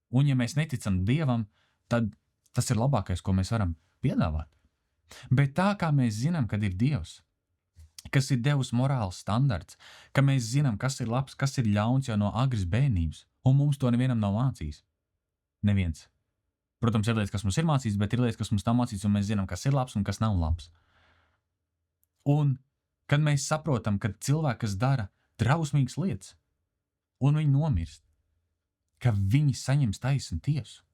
S1: Un ja mēs neticam Dievam, tad tas ir labākais, ko mēs varam piedāvāt. Bet tā kā mēs zinām, kad ir Dievs, kas ir devis morāls standarts, ka mēs zinām, kas ir labs, kas ir ļauns jau no agras bērnības, un mums to nevienam nav mācījis. Neviens. Protams, ir lietas, kas mums ir mācīts, bet ir lietas, kas mums nav mācīts, un mēs zinām, kas ir labs un kas nav labs. Un kad mēs saprotam, ka cilvēki, kas dara drausmīgas lietas, un viņi nomirst, ka viņi saņems taisnu tiesu.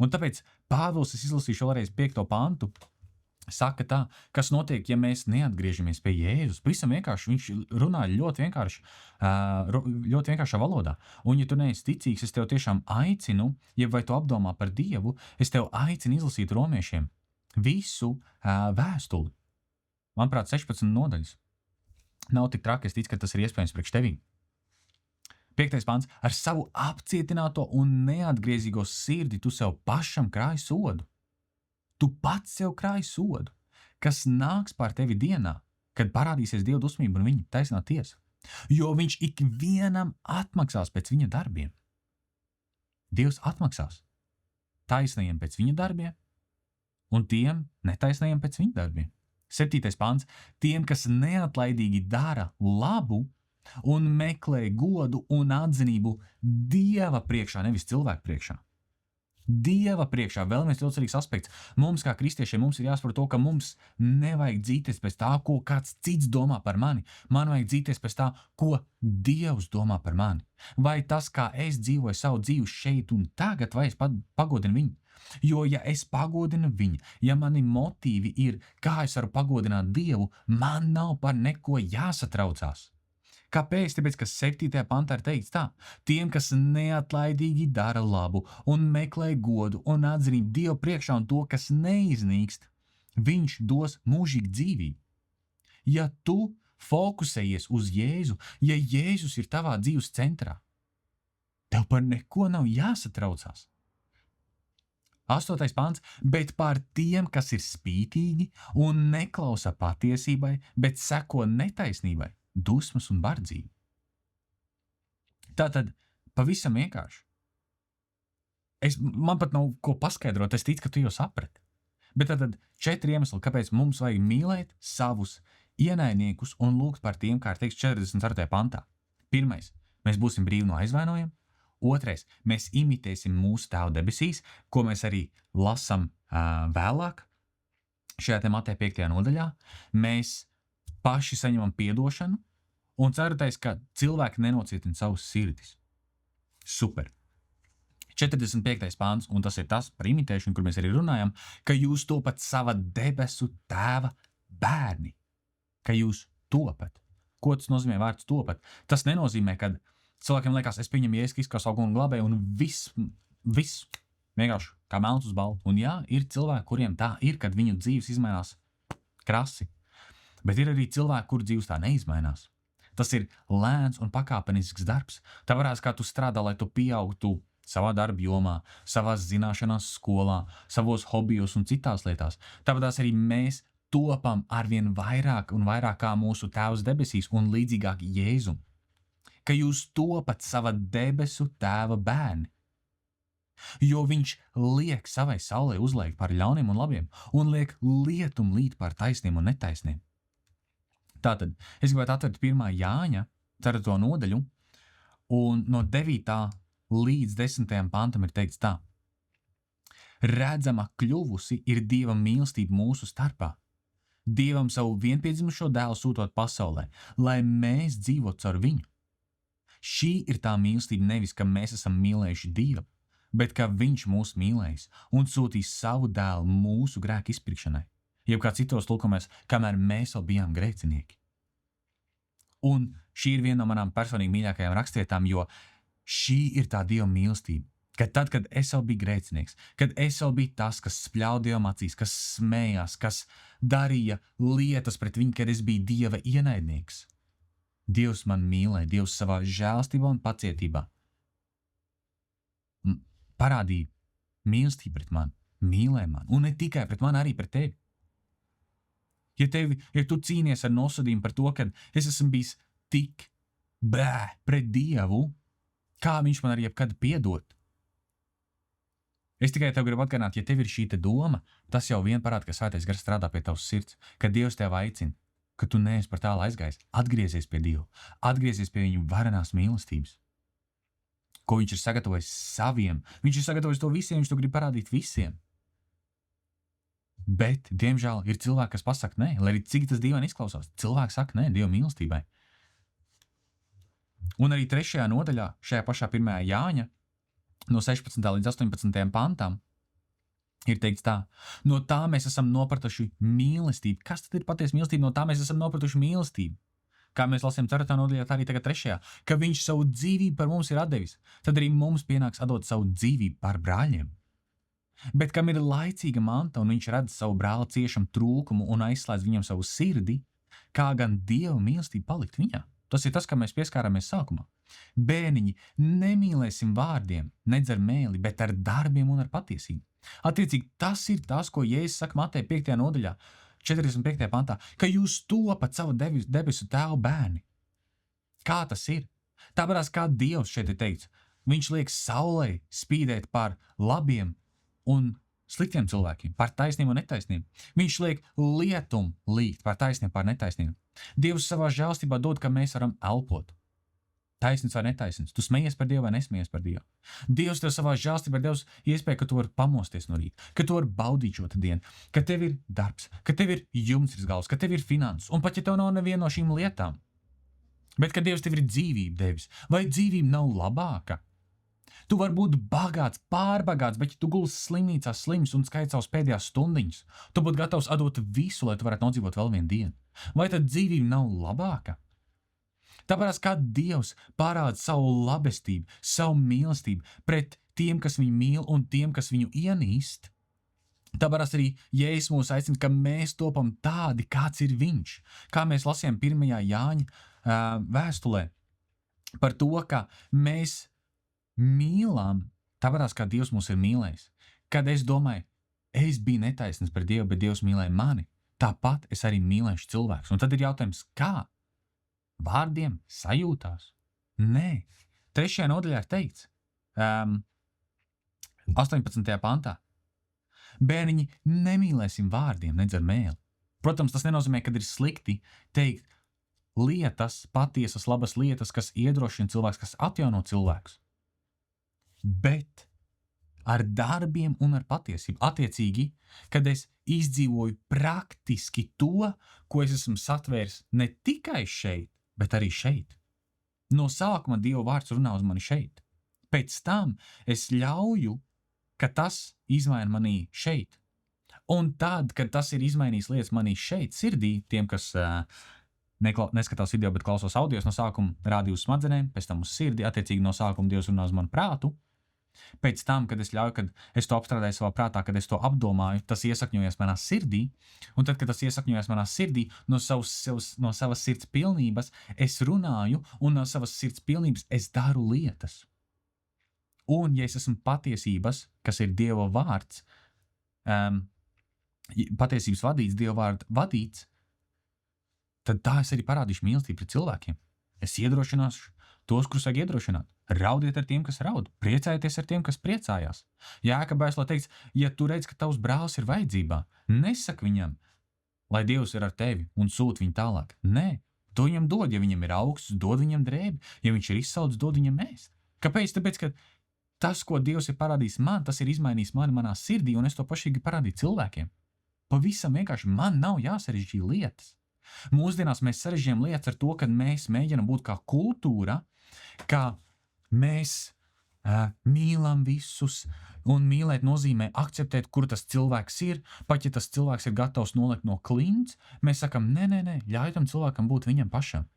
S1: Un tāpēc Pāvils, es izlasīšu vēlreiz 5. pantu, saka tā, kas notiek, ja mēs neatgriežamies pie Jēzus. Pavisam vienkārši, viņš runā ļoti vienkāršā valodā. Un ja tu neesi ticīgs, es tev tiešām aicinu, ja vai tu apdomā par Dievu, es tev aicinu izlasīt Romiešiem visu vēstuli. Manuprāt, 16 nodaļas. Nav tik traki, es ticu, ka tas ir iespējams priekš tevī. 5. pants. Ar savu apcietināto un neatgriezīgo sirdi tu sev pašam krāji sodu. Tu pats sev krāji sodu, kas nāks pār tevi dienā, kad parādīsies Dieva dusmība un viņa taisnā tiesa. Jo viņš ikvienam atmaksās pēc viņa darbiem. Dievs atmaksās taisnajiem pēc viņa darbiem un tiem netaisnajiem pēc viņa darbiem. 7. pants. Tiem, kas neatlaidīgi dara labu un meklē godu un atzinību Dieva priekšā, nevis cilvēku priekšā. Dieva priekšā vēl viens ļoti svarīgs aspekts. Mums, kā kristiešiem, mums ir jāsaprot to, ka mums nevajag dzīties pēc tā, ko kāds cits domā par mani. Man vajag dzīties pēc tā, ko Dievs domā par mani. Vai tas, kā es dzīvoju savu dzīvi šeit un tagad, vai es pagodinu viņu. Jo, ja es pagodinu viņu, ja mani motīvi ir, kā es varu pagodināt Dievu, man nav par neko jāsatraucās. Kāpēc? Tāpēc, ka 7. pantā ir teikts tā. Tiem, kas neatlaidīgi dara labu un meklē godu un atzinību Dievu priekšā un to, kas neiznīkst, viņš dos mūžīgu dzīvību. Ja tu fokusējies uz Jēzu, ja Jēzus ir tavā dzīves centrā, tev par neko nav jāsatraucās. 8. pants. Bet pār tiem, kas ir spītīgi un neklausa patiesībai, bet seko netaisnībai, dusmas un bardzība. Tātad pavisam vienkārši. Man pat nav ko paskaidrot, es ticu, ka tu jau saprati. Bet tātad 4 iemesli, kāpēc mums vajag mīlēt savus ienaidniekus un lūgt par tiem, kā ir teikts 44. pantā. 1. Mēs būsim brīvi no aizvainojuma. 2. Mēs imitēsim mūsu Tēvu debesīs, ko mēs arī lasam vēlāk šajā te Mateja 5. nodaļā. Mēs paši saņemam piedošanu, un 4. ka cilvēki nenocietina savus sirdis. Super. 45. pāns, un tas ir tas par imitēšanu, kur mēs arī runājam, ka jūs topat sava debesu Tēva bērni. Ka jūs topat. Ko tas nozīmē vārds topat? Tas nenozīmē, ka Cilvēkiem liekas, es pieņemu Jēzus Kristus kā savu kungu un glābēju, un viss vienkārši kā melns uz baltu. Un jā, ir cilvēki, kuriem tā ir, kad viņu dzīves izmainās krasi. Bet ir arī cilvēki, kuru dzīves tā neizmainās. Tas ir lēns un pakāpenisks darbs. Tā varētu kā tu strādā, lai tu pieaugtu savā darba jomā, savās zināšanās skolā, savos hobijos un citās lietās. Tāpēc arī mēs topam arvien vairāk un vairāk kā mūsu Tēvs debesīs un līdzīgāk Jēzum. Ka jūs topat sava debesu Tēva bērni. Jo viņš liek savai saulē uzliekt par ļauniem un labiem un liek lietum līt par taisniem un netaisniem. Tātad, es gribētu atvērt 1. Jāņa 4. nodaļu, un no 9. līdz 10. pantam ir teikts tā. Redzama kļuvusi ir Dieva mīlestība mūsu starpā. Dievam savu vienpiedzimušo dēlu sūtot pasaulē, lai mēs dzīvotu caur viņu. Šī ir tā mīlestība nevis, ka mēs esam mīlējuši Dievu, bet ka viņš mūs mīlējis un sūtīs savu dēlu mūsu grēku izpirkšanai. Jeb kā citos tulkumēs, kamēr mēs vēl bijām grēcinieki. Un šī ir viena no manām personīgi mīļākajām rakstvietām, jo šī ir tā Dieva mīlestība. Ka tad, kad es vēl biju grēcinieks, kad es vēl biju tas, kas spļauj Dievam acīs, kas smējās, kas darīja lietas pret viņu, kad es biju Dieva ienaidnieks. Dievs man mīlēja, Dievs savā žēlstībā un pacietībā parādīja mīlestību pret mani, mīlēja mani, un ne tikai pret mani, arī pret tevi. Ja tu cīnies ar nosodījumu par to, ka es esmu bijis tik pret Dievu, kā viņš man arī jebkad piedot. Es tikai tev gribu atgādināt, ja tev ir šī te doma, tas jau vien parāda, ka Svētais Gars strādā pie tavas sirds, ka Dievs tev aicina, ka tu neesi par tālu aizgājis, atgriezies pie Dieva, atgriezies pie viņu varenās mīlestības, ko viņš ir sagatavojis saviem. Viņš ir sagatavojis to visiem, viņš to grib parādīt visiem. Bet, diemžēl, ir cilvēki, kas pasaka nē, lai arī cik tas dīvaini izklausās. Cilvēki saka nē Dieva mīlestībai. Un arī 3. nodaļā, šajā pašā 1. Jāņa, no 16. līdz 18. pantam, ir teikts tā. No tā mēs esam nopratuši mīlestību. Kas tad ir patiesa mīlestība? No tā mēs esam nopratuši mīlestību. Kā mēs lasījām 4. nodaļā, tā arī tagad 3. Ka viņš savu dzīvību par mums ir atdevis. Tad arī mums pienāks atdot savu dzīvību par brāļiem. Bet kam ir laicīga manta un viņš redz savu brāli ciešam trūkumu un aizslēdz viņam savu sirdi, kā gan Dieva mīlestība palikt viņā? Tas ir tas, kam mēs pieskārāmies sākumā. Bērniņi, nemīlēsim vārdiem, nedz ar mēli, bet ar darbiem un ar patiesību. Attiecīgi, tas ir tas, ko Jēzus saka Mateja 5. nodaļā, 45. pantā, ka jūs topat savu debesu Tēva bērni. Kā tas ir? Tāpēc kā Dievs šeit ir teikts, viņš liek saulei spīdēt par labiem un sliktiem cilvēkiem, par taisniem un netaisniem. Viņš liek lietum līgt par taisniem, par netaisniem. Dievs savā žēlstībā dod, ka mēs varam elpot. Taisnīgs vai netaisnīgs. Tu smejies par Dievu vai nesmejies par Dievu. Dievs tev savā žēlstībā devis iespēju, ka tu vari pamosties no rīta, ka tu vari baudīt šo dienu, ka tev ir darbs, ka tev ir jumts virs galvas, ka tev ir finanses, un pat ja tev nav neviena no šīm lietām, bet ka Dievs tev ir dzīvību devis, vai dzīvība nav labāka? Tu vari būt bagāts, pārbagāts, bet ja tu gulis slimnīcā slims un skaits savus pēdējās stundiņas, tu būtu gatavs atdot visu, lai tu varētu nodzīvot vēl vienu dienu. Vai tad dzīvība nav labāka? Tāpēc kā Dievs parāda savu labestību, savu mīlestību pret tiem, kas viņu mīl un tiem, kas viņu ienīst, tāpēc arī Jēzus mūs aicina, ka mēs topam tādi, kāds ir viņš. Kā mēs lasījām 1. Jāņa vēstulē par to, ka mēs mīlām, tāpēc kā Dievs mūs ir mīlējis. Kad es domāju, es biju netaisnīgs pret Dievu, bet Dievs mīlēja mani, tāpat es arī mīlēšu cilvēkus. Un tad ir jautājums, kā? Vārdiem, sajūtās? Nē. 3. nodaļā ir teikts, 18. pantā. Bērniņi, nemīlēsim vārdiem, nedz ar mēli. Protams, tas nenozīmē, ka ir slikti teikt lietas, patiesas, labas lietas, kas iedrošina cilvēks, kas atjauno cilvēkus. Bet ar darbiem un ar patiesību. Attiecīgi, kad es izdzīvoju praktiski to, ko es esmu satvērs ne tikai šeit, bet arī šeit. No sākuma Dieva vārds runā uz mani šeit. Pēc tam es ļauju, ka tas izmaina manī šeit. Un tad, kad tas ir izmainījis lietas manī šeit, sirdī, tiem, kas neskatās video, bet klausos audios no sākuma rādīju uz smadzenēm, pēc tam uz sirdi, attiecīgi no sākuma Dievs runā uz manu prātu. Pēc tam, kad es ļauju, kad es to apstrādāju savā prātā, kad es to apdomāju, tas iesakņojas manā sirdī, un tad, kad tas iesakņojas manā sirdī, no savas sirds pilnības es runāju, un no savas sirds pilnības es daru lietas. Un, ja es esmu patiesības, kas ir Dieva vārds, patiesības vadīts, Dieva vārda vadīts, tad tā es arī parādīšu mīlestību pret cilvēkiem. Es iedrošināšu tos, kurus vajag iedrošināt. Raudiet ar tiem, kas raud. Priecājieties ar tiem, kas priecājās. Jākabēslā teikts, ja tu redz, ka tavs brālis ir vajadzībā, nesaki viņam, lai Dievs ir ar tevi un sūt viņu tālāk. Nē, to viņam dod. Ja viņam ir augsts, dod viņam drēbi. Ja viņš ir izsaucis, dod viņam ēst. Kāpēc? Tāpēc, ka tas, ko Dievs ir parādījis man, tas ir izmainījis mani manā sirdī, un es to pašīgi parādīju cilvēkiem. Pavisam vienkārši man nav jāsarežģī lietas. Mūsdienās mēs sarežģījam lietas ar to, ka mēs mēģinam būt kā kultūra, kā mēs mīlam visus, un mīlēt nozīmē akceptēt, kur tas cilvēks ir, pat ja tas cilvēks ir gatavs nolikt no klints, mēs sakam, nē, ļauj tam cilvēkam būt viņam pašam.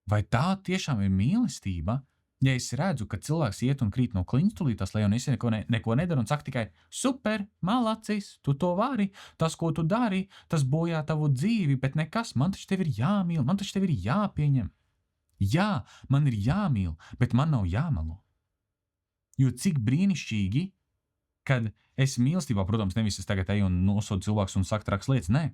S1: Vai tā tiešām ir mīlestība? Ja es redzu, ka cilvēks iet un krīt no klints tulītās, lai un es neko nedaru un saka tikai, super, malacis, tu to vari, tas, ko tu dari, tas bojā tavu dzīvi, bet nekas, man taču tevi ir jāmīl, man taču tevi ir jāpieņem. Jā, man ir jāmīl, bet man nav jāmelo. Jo cik brīnišķīgi, kad es mīlestībā, protams, nevis es tagad eju un nosodu cilvēks un saku traks lietas, nē,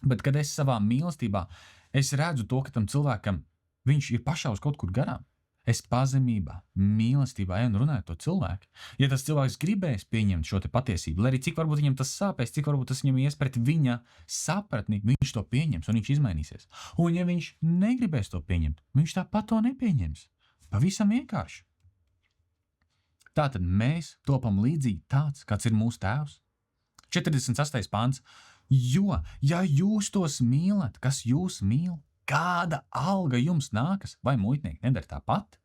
S1: bet kad es savā mīlestībā, es redzu to, ka tam cilvēkam viņš ir pašā uz kaut kur garām. Es pazemībā, mīlestībā eju un runāju to cilvēku. Ja tas cilvēks gribēs pieņemt šo te patiesību, lai arī cik varbūt viņam tas sāpēs, cik varbūt tas viņam ies pret viņa sapratni, viņš to pieņems un viņš izmainīsies. Un ja viņš negribēs to pieņemt, viņš tāpat to nepieņems. Pavisam vienkārši. Tātad mēs topam līdzīgi tāds, kāds ir mūsu tēvs. 48. pāns. Jo, ja jūs tos mīlat, kas jūs mīl, kāda alga jums nākas, vai muitnieki nedara tāpat?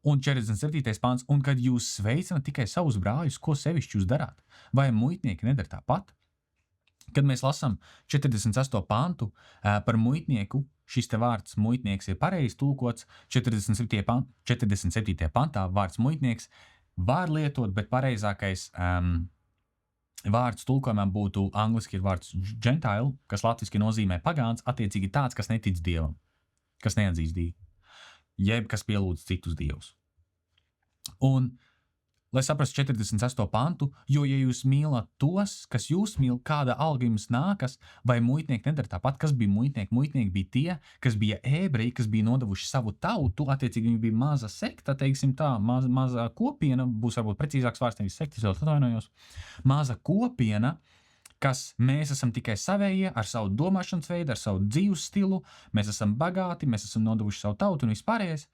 S1: Un 47. pāns, un kad jūs sveicinat tikai savus brāļus, ko sevišķi jūs darāt, vai muitnieki nedara tāpat? Kad mēs lasām 48. pāntu par muitnieku, šis te vārds muitnieks ir pareizi tulkots, 47. pāntā vārds muitnieks var lietot, bet pareizākais vārds tulkojumā būtu angliski ir vārds gentile, kas latviski nozīmē pagāns, attiecīgi tāds, kas netic Dievam, kas neatzīst Dievu, jeb kas pielūdz citus dievus. Un, lai saprastu 48. pantu, jo, ja jūs mīlat tos, kas jūs mīl, kāda alga jums nākas, vai muitnieki nedara tāpat, kas bija muitnieki? Muitnieki bija tie, kas bija ebreji, kas bija nodevuši savu tautu, attiecīgi viņi bija maza sekta, teiksim tā, maza kopiena, būs varbūt precīzāks vārds, nevis sekta, es vēl atvainojos, maza kopiena, kas mēs esam tikai savējie, ar savu domāšanas veidu, ar savu dzīves stilu, mēs esam bagāti, mēs esam nodevuši savu tautu un vispārējais,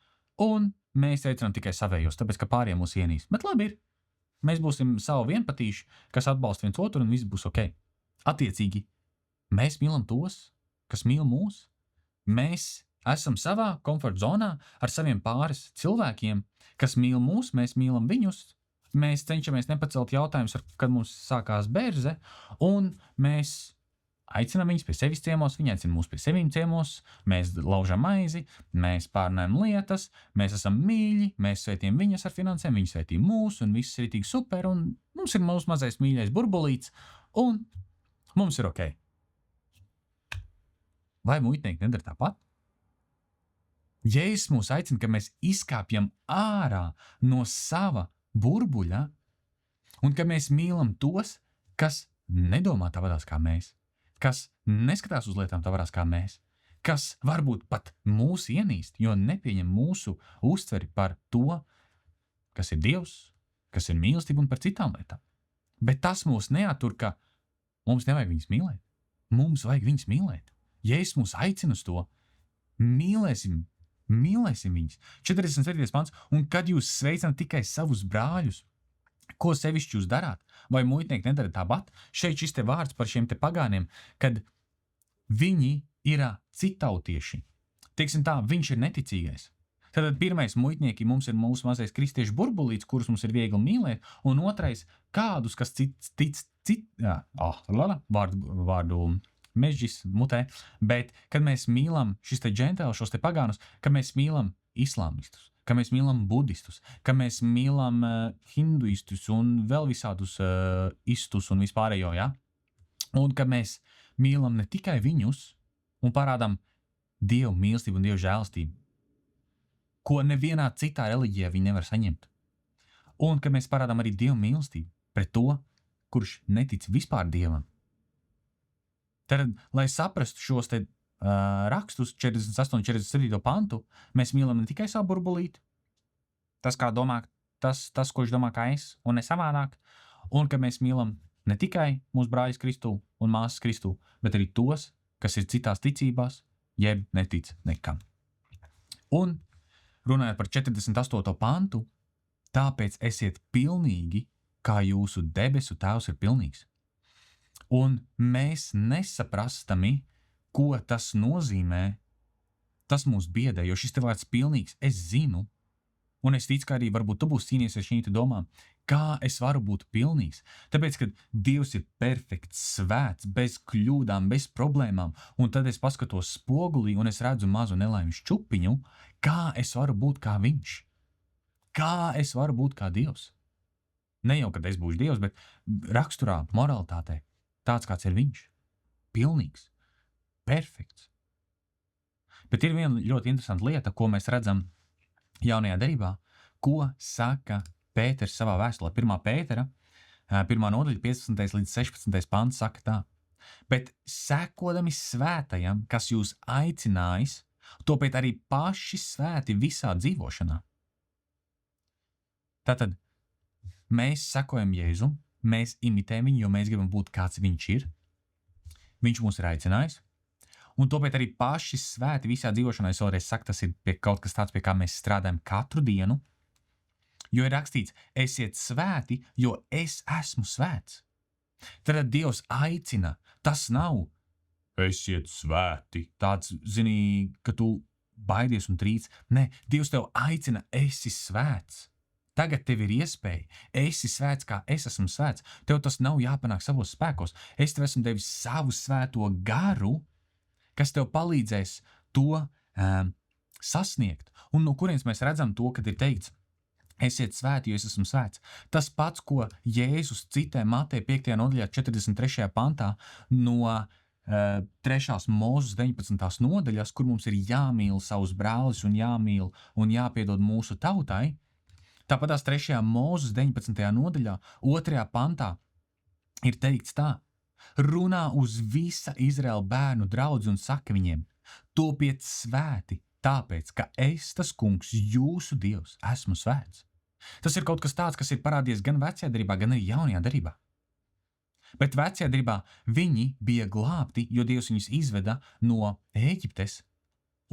S1: un mēs aicinām tikai savējos, tāpēc, ka pārējie mūs ienīst. Bet labi ir. Mēs būsim savu vienpatīši, kas atbalsta viens otru un viss būs ok. Attiecīgi, mēs mīlam tos, kas mīl mūs. Mēs esam savā komforta zonā ar saviem pāris cilvēkiem, kas mīl mūs, mēs mīlam viņus. Mēs cenšamies nepacelt jautājumus, kad mums sākās bērze, un mēs aicinām viņus pie sevis ciemos, viņi aicina mūs pie sevīm ciemos, mēs laužam maizi, mēs pārnājam lietas, mēs esam mīļi, mēs svētījam viņas ar finansēm, viņi svētī mūs, un viss ir tik super, un mums ir mūsu mazais mīļais burbulīts, un mums ir ok. Vai muitnieki nedara tāpat? Jēzus mūs aicina, ka mēs izkāpjam ārā no sava burbuļa, un ka mēs mīlam tos, kas nedomā tāpatās kā mēs, kas neskatās uz lietām tāpatās kā mēs, kas varbūt pat mūs ienīst, jo nepieņem mūsu uztveri par to, kas ir Dievs, kas ir mīlestība un par citām lietām. Bet tas mūs neatur, ka mums nevajag viņus mīlēt. Mums vajag viņus mīlēt. Jēzus mūs aicina uz to, mīlēsim viņus. 47. pants, un kad jūs sveicināt tikai savus brāļus, ko sevišķi jūs darāt, vai muitnieki nedara tāpat, šeit šis te vārds par šiem te pagāniem, kad viņi ir citautieši. Teiksim tā, viņš ir neticīgais. Tad pirmais muitnieki mums ir mūsu mazais kristiešu burbulīts, kurus mums ir viegli mīlēt, un otrais kādus, kas vārdu mežģis mutē, bet kad mēs mīlam šis te džentēls, šos te pagānus, kad mēs mīlam islāmistus, ka mēs mīlam budistus, ka mēs mīlam hinduistus un vēl visādus istus un vispārējo, ja? Un ka mēs mīlam ne tikai viņus un parādām Dievu mīlestību un Dievu žēlastību, ko nevienā citā reliģijā viņi nevar saņemt. Un ka mēs parādām arī Dievu mīlestību pret to, kurš netic vispār Dievam. Tad, lai saprastu šos te rakstus, 48, 47 pantu, mēs mīlam ne tikai savu burbulīti, tas, kā domā, tas, ko viņš domā kā es, un ne savādāk, un ka mēs mīlam ne tikai mūsu brāļus Kristū un māsas Kristū, bet arī tos, kas ir citās ticībās, jeb netic nekam. Un, runājot par 48. pantu, tāpēc esiet pilnīgi, kā jūsu debesu tēvs ir pilnīgs. Un mēs nesaprastami, ko tas nozīmē, tas mūs biedē, jo šis te vārds pilnīgs, es zinu, un es ticu, ka arī varbūt tu būsi cīnījies ar šīm te domām, kā es varu būt pilnīgs. Tāpēc, ka Dievs ir perfekts, svēts, bez kļūdām, bez problēmām, un tad es paskatos spogulī un es redzu mazu nelaimes čupiņu, kā es varu būt kā viņš? Kā es varu būt kā Dievs? Ne jau, kad es būšu Dievs, bet raksturā, moralitātē, tāds, kāds ir viņš. Pilnīgs, perfekts. Bet ir viena ļoti interesanta lieta, ko mēs redzam jaunajā derībā, ko saka Pēters savā vēstulē. 1. Pētera, 1. nodaļa, 15. līdz 16. pants saka tā. Bet sekodami svētajam, kas jūs aicinājis, topiet arī paši svēti visā dzīvošanā. Tātad, mēs sekojam Jēzum, mēs imitējam viņu, jo mēs gribam būt kāds viņš ir. Viņš mūs ir aicinājis. Un topiet arī paši svēti visā dzīvošanā. Es vēlreiz saku, tas ir kaut kas tāds, pie kā mēs strādājam katru dienu. Jo ir rakstīts, esiet svēti, jo es esmu svēts. Tad Dievs aicina, tas nav esiet svēti. Tāds, zini, ka tu baidies un trīc. Nē, Dievs tev aicina, esi svēts. Tagad tev ir iespēja, esi svēts, kā es esmu svēts. Tev tas nav jāpanāk savos spēkos. Es tev esmu devis savu svēto garu, kas tev palīdzēs to sasniegt. Un no kurienes mēs redzam to, kad ir teikts, esiet svēti, jo es esmu svēts. Tas pats, ko Jēzus citē Mateja 5. nodaļā 43. pantā no 3. Mūzes 19. nodaļas, kur mums ir jāmīl savus brālis un jāmīl un jāpiedod mūsu tautai. Tāpat tās 3. Mūzes 19. nodaļā, 2. pantā ir teikts tā. Runā uz visa Izraēla bērnu draudzi un saka viņiem, topiet svēti, tāpēc, ka es, tas kungs, jūsu Dievs, esmu svēts. Tas ir kaut kas tāds, kas ir parādījies gan vecajā derībā, gan arī jaunajā derībā. Bet vecajā derībā viņi bija glābti, jo Dievs viņus izveda no Ēģiptes,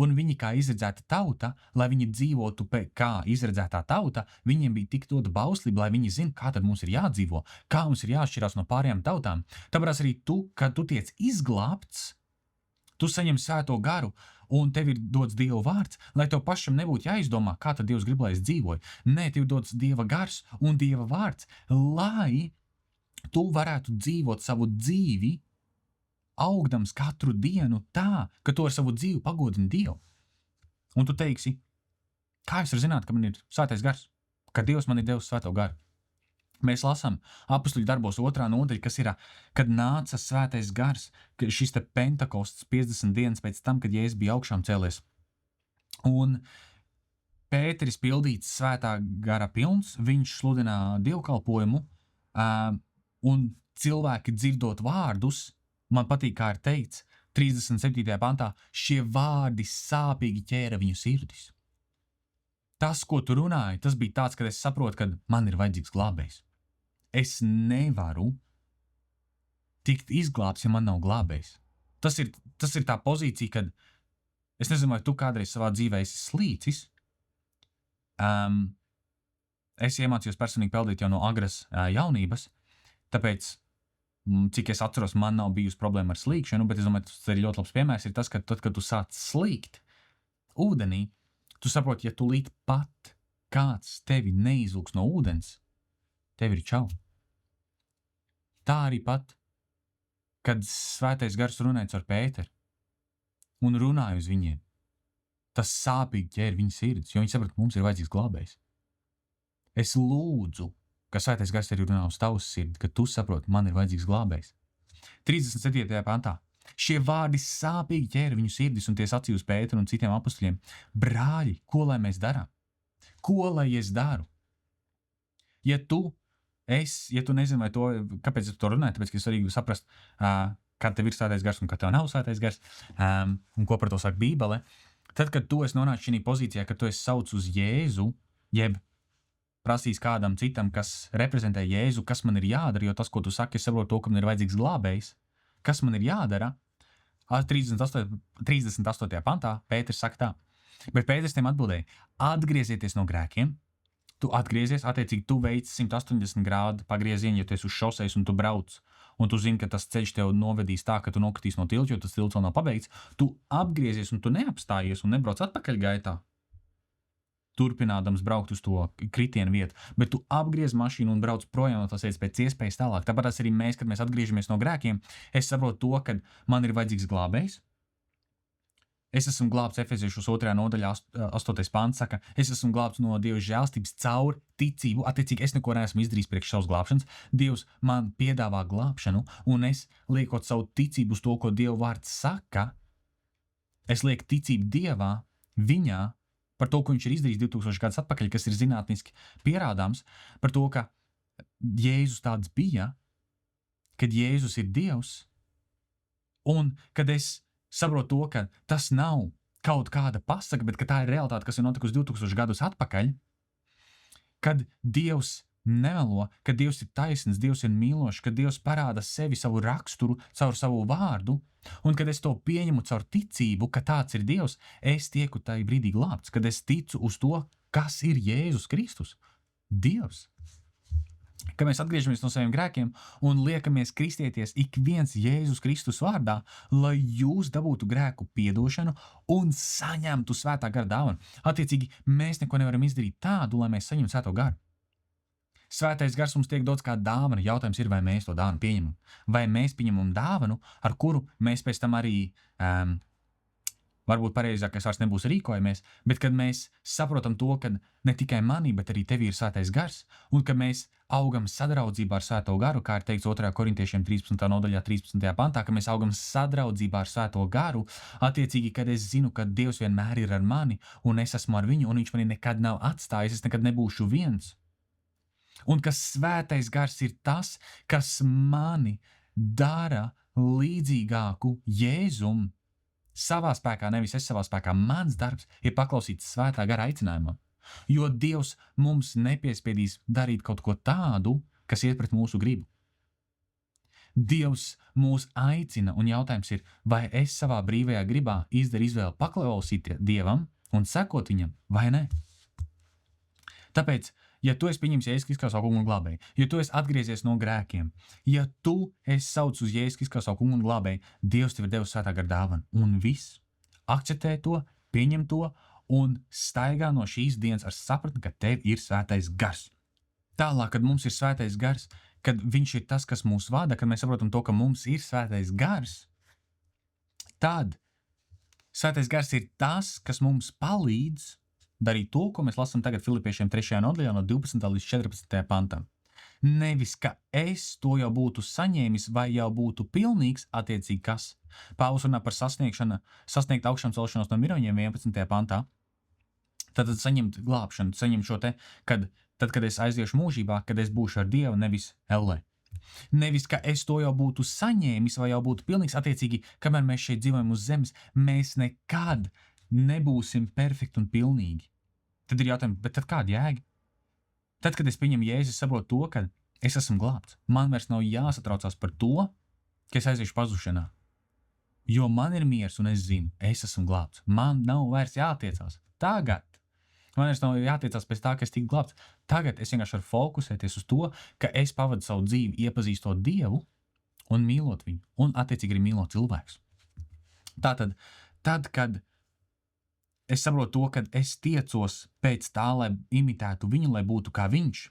S1: un viņi kā izredzēta tauta, lai viņi dzīvotu kā izredzētā tauta, viņiem bija tik dota bauslība, lai viņi zina, kā tad mums ir jādzīvo, kā mums ir jāšķirās no pārējām tautām. Tāpēc arī tu, kad tu tiec izglābts, tu saņem svēto garu, un tev ir dots Dieva vārds, lai tev pašam nebūtu jāizdomā, kā tad Dievs grib, lai es dzīvoju. Nē, tev dots Dieva gars un Dieva vārds, lai tu varētu dzīvot savu dzīvi, augdams katru dienu tā, ka tu ar savu dzīvi pagodini Dievu. Un tu teiksi, kā es varu zināt, ka man ir svētais gars, ka Dievs man ir devis svēto garu. Mēs lasām Apostoļu darbos 2. nodaļa, kas ir, kad nāca svētais gars, šis te Pentakosts 50 dienas pēc tam, kad Jēzus bija augšām cēlies. Un Pēteris pildīts svētā gara pilns, viņš sludina dievkalpojumu, un cilvēki dzirdot vārdus, man patīk, kā ir teikts, 37. pantā, šie vārdi sāpīgi ķēra viņu sirdis. Tas, ko tu runāji, tas bija tāds, kad es saprotu, ka man ir vajadzīgs glābējs. Es nevaru tikt izglābts, ja man nav glābējs. Tas ir tā pozīcija, kad es nezinu, vai tu kādreiz savā dzīvē esi slīcis. Es iemācījos personīgi peldēt jau no agras jaunības, tāpēc cik es atceros, man nav bijusi problēma ar slīkšanu, bet es domāju, tas ir ļoti labs piemērs, ir tas, ka tad, kad tu sāc slīkt ūdenī, tu saproti, ja tu līdz pat kāds tevi neizvilks no ūdens, tev ir čau. Tā arī pat kad Svētais Gars runāja caur Pēteru un runāja uz viņiem, tas sāpīgi ķēra viņa sirds, jo viņi saprata, ka mums ir vajadzīgs glābējs. Es lūdzu, ka Svētais Gars arī runā uz tavas sirdi, ka tu saproti, man ir vajadzīgs glābējs. 37. pantā. Šie vārdi sāpīgi ķēra viņu sirdis un tie sacīja uz Pēteru un citiem apustuļiem: brāļi, ko lai mēs darām? Ko lai es daru? Ja tu nezini, vai to, kāpēc es to runāju, tāpēc, ka es arī saprast, kad tev ir Svētais Gars un kad tev nav Svētais Gars, un ko par to saka Bībele, tad, kad tu esi nonācis šī pozīcijā, ka tu esi sauc uz Jēzu, jeb prasīs kādam citam, kas reprezentē Jēzu, kas man ir jādara, jo tas, ko tu saki, es saprotu to, ka man ir vajadzīgs glābējs, kas man ir jādara, 38. pantā Pēters saka tā, bet Pēters tiem atbildēja: atgriezieties no grēkiem. Tu atgriezies, attiecīgi tu veic 180 grādu pagriezienu, ja tu esi uz šosejas un tu brauc, un tu zini, ka tas ceļš tev novedīs tā, ka tu nokritīs no tilta, jo tas tilts vēl nav pabeigts. Tu apgriezies un tu neapstājies un nebrauc atpakaļ gaitā, turpinādams braukt uz to kritienu vietu, bet tu apgriez mašīnu un brauc projām no tās vietas pēc iespējas tālāk. Tāpēc arī mēs, kad mēs atgriežamies no grēkiem, es saprotu to, ka man ir vajadzīgs glābējs. Es esmu glābts, Efeziešus 2. nodaļā 8. pants saka, es esmu glābts no Dieva žēlstības caur ticību. Attiecīgi, es neko neesmu izdarījis priekš savas glābšanas. Dievs man piedāvā glābšanu, un es liekot savu ticību uz to, ko Dieva vārds saka, es lieku ticību Dievā, viņā, par to, ko viņš ir izdarījis 2000 gadus atpakaļ, kas ir zinātniski pierādāms, par to, ka Jēzus tāds bija, kad Jēzus ir Dievs, un kad es saprotu to, ka tas nav kaut kāda pasaka, bet ka tā ir realitāte, kas ir notikusi 2000 gadus atpakaļ, kad Dievs nemelo, ka Dievs ir taisns, Dievs ir mīlošs, ka Dievs parāda sevi, savu raksturu, caur savu vārdu, un kad es to pieņemu caur ticību, ka tāds ir Dievs, es tieku tajā brīdī glābts, kad es ticu uz to, kas ir Jēzus Kristus, Dievs. Ka mēs atgriežamies no saviem grēkiem un liekamies kristieties ik viens Jēzus Kristus vārdā, lai jūs dabūtu grēku piedošanu un saņemtu Svētā gara dāvanu. Attiecīgi, mēs neko nevaram izdarīt tādu, lai mēs saņemtu Svēto garu. Svētais gars mums tiek dots kā dāvana. Jautājums ir, vai mēs to dāvanu pieņemam. Vai mēs pieņemam dāvanu, ar kuru mēs pēc tam arī varbūt pareizākais vārds nebūs rīkojamies, bet kad mēs saprotam to, ka ne tikai manī, bet arī tevī ir Svētais gars, un ka mēs augam sadraudzībā ar Svēto garu, kā ir teikts 2. korintiešiem 13. nodaļā 13. pantā, ka mēs augam sadraudzībā ar Svēto garu, attiecīgi, kad es zinu, ka Dievs vienmēr ir ar mani, un es esmu ar viņu, un viņš mani nekad nav atstājis, es nekad nebūšu viens. Un ka Svētais gars ir tas, kas mani dara līdzīgāku Jēzum, savā spēkā, nevis es savā spēkā. Mans darbs ir paklausīt Svētā gara aicinājumam, jo Dievs mums nepiespiedīs darīt kaut ko tādu, kas iet pret mūsu gribu. Dievs mūs aicina, un jautājums ir, vai es savā brīvajā gribā izdaru izvēli paklausīt Dievam un sekot viņam, vai ne? Tāpēc, ja tu esi pieņems Jēzus Kristus kā savu kungu un glābēju, ja tu esi atgriezies no grēkiem, ja tu esi sauc uz Jēzus Kristus kā savu kungu un glābēju, Dievs tev ir devis Svētā gara dāvanu. Un viss, akceptē to, pieņem to un staigā no šīs dienas ar sapratni, ka tev ir Svētais gars. Tālāk, kad mums ir Svētais gars, kad viņš ir tas, kas mūs vada, kad mēs saprotam to, ka mums ir Svētais gars, tad Svētais gars ir tas, kas mums palīdz darīt to, ko mēs lasām tagad Filipiešiem 3. nodaļā no 12. līdz 14. pantam. Nevis, ka es to jau būtu saņēmis vai jau būtu pilnīgs, attiecīgi kas. Pāvils runā par sasniegt augšām celšanos no miroņiem 11. pantā. Tad saņemt glābšanu, saņemt šo te, kad es aiziešu mūžībā, kad es būšu ar Dievu, nevis ellē. Nevis, ka es to jau būtu saņēmis vai jau būtu pilnīgs, attiecīgi, kamēr mēs šeit dzīvojam uz zemes, mēs nekad nebūsim perfekti un pilnīgi. Tad ir jautājums, bet tad kāda jēga? Tad, kad es pieņemu Jēzu, es saprotu to, ka es esmu glābts. Man vairs nav jāsatraucās par to, ka es aiziešu pazušanā. Jo man ir miers un es zinu, es esmu glābts. Man nav vairs jātiecās. Tagad. Man vairs nav jātiecās pēc tā, ka es tiku glābts. Tagad es vienkārši varu fokusēties uz to, ka es pavadu savu dzīvi iepazīstot Dievu un mīlot viņu. Un attiecīgi arī mīlot cilvēkus. Tātad, kad es saprotu to, ka es tiecos pēc tā, lai imitētu viņu, lai būtu kā viņš.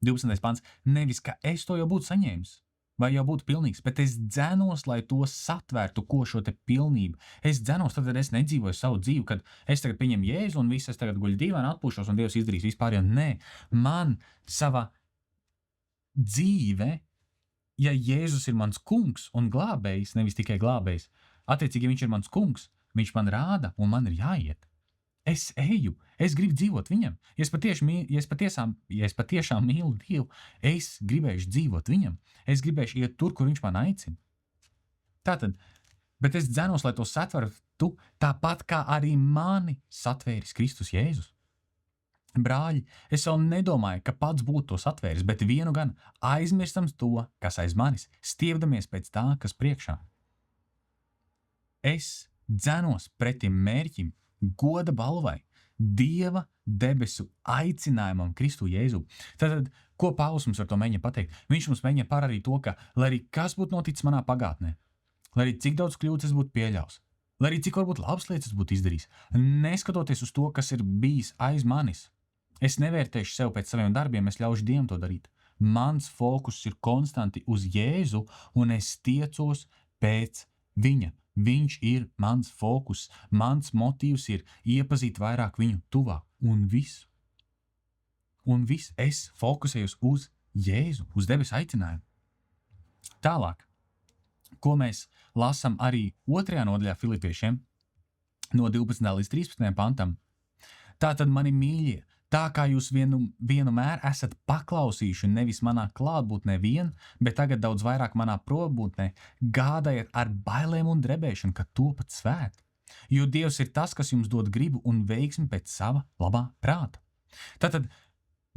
S1: 12. pants. Nevis, ka es to jau būtu saņēmis. vai jau būtu pilnīgs, bet es dzenos, lai to satvērtu, ko šo te pilnību. Es dzenos, tad es nedzīvoju savu dzīvi, kad es tagad pieņemu Jēzu un viss, es tagad guļu dīvainā, atpūšos un Dievs izdarīs vispār, jo nē, man sava dzīve, ja Jēzus ir mans kungs un glābējs, nevis tikai glābējs, attiecīgi, ja viņš ir mans kungs, viņš man rāda un man ir jāiet. Es eju, es gribu dzīvot viņam. Ja es patiešām mīlu Dievu, es gribēšu dzīvot viņam. Es gribēšu iet tur, kur viņš man aicina. Tātad, bet es dzenos, lai to satvertu tāpat kā arī mani satvēris Kristus Jēzus. Brāļi, es vēl nedomāju, ka pats būtu to satvēris, bet vienu gan aizmirstams to, kas aiz manis, stiepdamies pēc tā, kas priekšā. Es dzenos pretim mērķim, goda balvai, Dieva debesu aicinājumam Kristu Jēzu. Tātad, ko Pāvils mums ar to mēģina pateikt? Viņš mums mēģina parādīt to, ka, lai arī kas būtu noticis manā pagātnē, lai arī cik daudz kļūdas es būtu pieļaus, lai arī cik varbūt labas lietas būtu izdarījis, neskatoties uz to, kas ir bijis aiz manis, es nevērtēšu sev pēc saviem darbiem, es ļaušu Dievam to darīt. Mans fokus ir konstanti uz Jēzu, un es tiecos pēc viņa. Viņš ir mans fokus, mans motīvs ir iepazīt vairāk viņu tuvāk, un viss. Un viss, es fokusējos uz Jēzu, uz debesu aicinājumu. Tālāk, ko mēs lasam arī 2. nodaļā Filipiešiem, no 12. līdz 13. pantam. Tātad, mani mīļie, tā kā jūs vienmēr esat paklausījuši nevis manā klātbūtnē vien, bet tagad daudz vairāk manā probūtnē, gādājiet ar bailēm un drebēšanu, ka topat svēti. Jo Dievs ir tas, kas jums dod gribu un veiksmi pēc sava labā prāta. Tātad,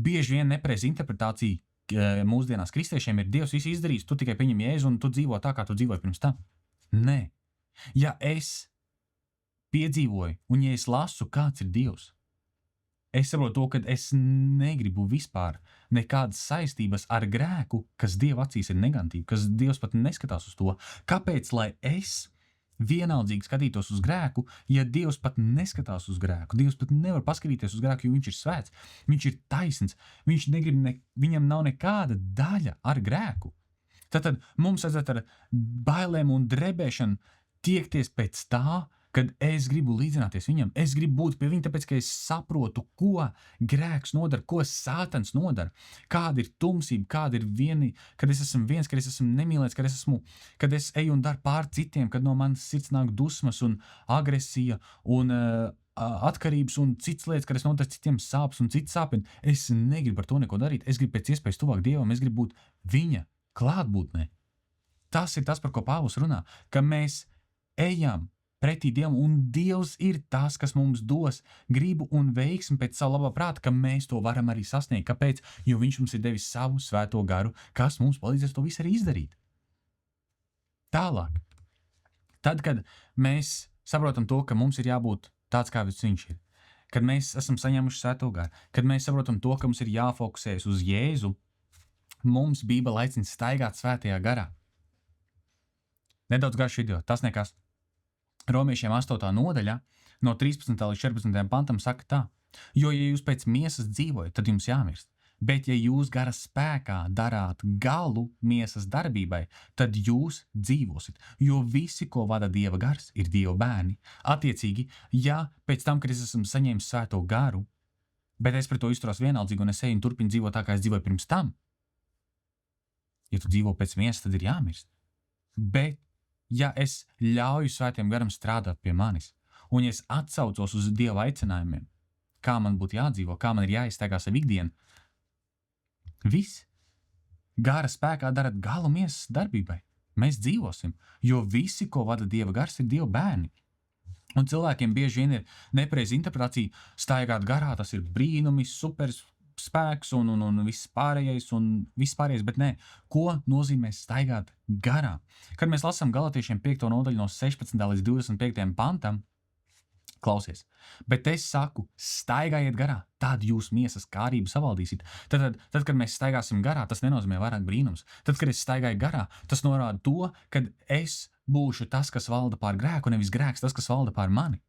S1: bieži vien nepareiza interpretācija mūsdienās kristiešiem ir Dievs visu izdarījis, tu tikai pieņem Jēzu un tu dzīvo tā, kā tu dzīvoji pirms tam. Nē. Ja es piedzīvoju un ja es lasu, kāds ir Dievs, es saprotu to, ka es negribu vispār nekādas saistības ar grēku, kas Dieva acīs ir negatīvi, kas Dievs pat neskatās uz to. Kāpēc, lai es vienaldzīgi skatītos uz grēku, ja Dievs pat neskatās uz grēku? Dievs pat nevar paskatīties uz grēku, jo viņš ir svēts, viņš ir taisns, viņam nav nekāda daļa ar grēku. Tātad mums vajadzētu ar bailēm un drebēšanu tiekties pēc tā, kad es gribu līdzināties viņam, es gribu būt pie viņa, tāpēc, ka es saprotu, ko grēks nodara, ko sātans nodara, kāda ir tumsība, kāda ir kad es esmu viens, kad es esmu nemīlēts, kad es eju un daru pār citiem, kad no manas sirds nāk dusmas un agresija un atkarības un citas lietas, kad es nodaru citiem sāpes un citas sāpina. Es negribu ar to neko darīt, es gribu pēc iespējas tuvāk Dievam, es gribu būt viņa klātbūtnē. Tas ir tas, par ko Pāvils runā, ka mēs ejam pretī Dievam, un Dievs ir tas, kas mums dos gribu un veiksmi pēc savu labā prāta, ka mēs to varam arī sasniegt. Kāpēc? Jo viņš mums ir devis savu svēto garu, kas mums palīdzēs to visu arī izdarīt. Tālāk. Tad, kad mēs saprotam to, ka mums ir jābūt tāds, kā viņš ir, kad mēs esam saņēmuši svēto garu, kad mēs saprotam to, ka mums ir jāfokusējas uz Jēzu, mums Bībele aicina staigāt svētajā garā. Nedaudz garš video, tas nekas. Romiešiem 8. nodaļa, no 13. līdz 14. pantam saka tā: jo, ja jūs pēc miesas dzīvojat, tad jums jāmirst, bet ja jūs gara spēkā darāt galu miesas darbībai, tad jūs dzīvosit, jo visi, ko vada Dieva gars, ir Dieva bērni. Attiecīgi, ja pēc tam, kad es esmu saņēmis svēto garu, bet es pret to izturos vienaldzīgi un es eju un turpinu dzīvot tā, kā es dzīvoju pirms tam, ja tu dzīvo pēc miesas, tad ir jāmirst. Bet ja es ļauju svētiem garam strādāt pie manis, un ja es atsaucos uz Dieva aicinājumiem, kā man būtu jādzīvo, kā man ir jāiztaigā savu ikdienu, viss gara spēkā darat galu miesas darbībai. Mēs dzīvosim, jo visi, ko vada Dieva gars, ir Dieva bērni. Un cilvēkiem bieži vien ir nepareiza interpretācija, staigāt garā, tas ir brīnumi, super spēks un viss pārējais, bet nē, ko nozīmē staigāt garā? Kad mēs lasām Galatiešiem 5. nodaļu no 16. līdz 25. pantam, klausies, bet es saku, staigājiet garā, tad jūs miesas kārību savaldīsiet. Tad, kad mēs staigāsim garā, tas nenozīmē vairāk brīnums. Tad, kad es staigāju garā, tas norāda to, kad es būšu tas, kas valda pār grēku, nevis grēks tas, kas valda pār mani.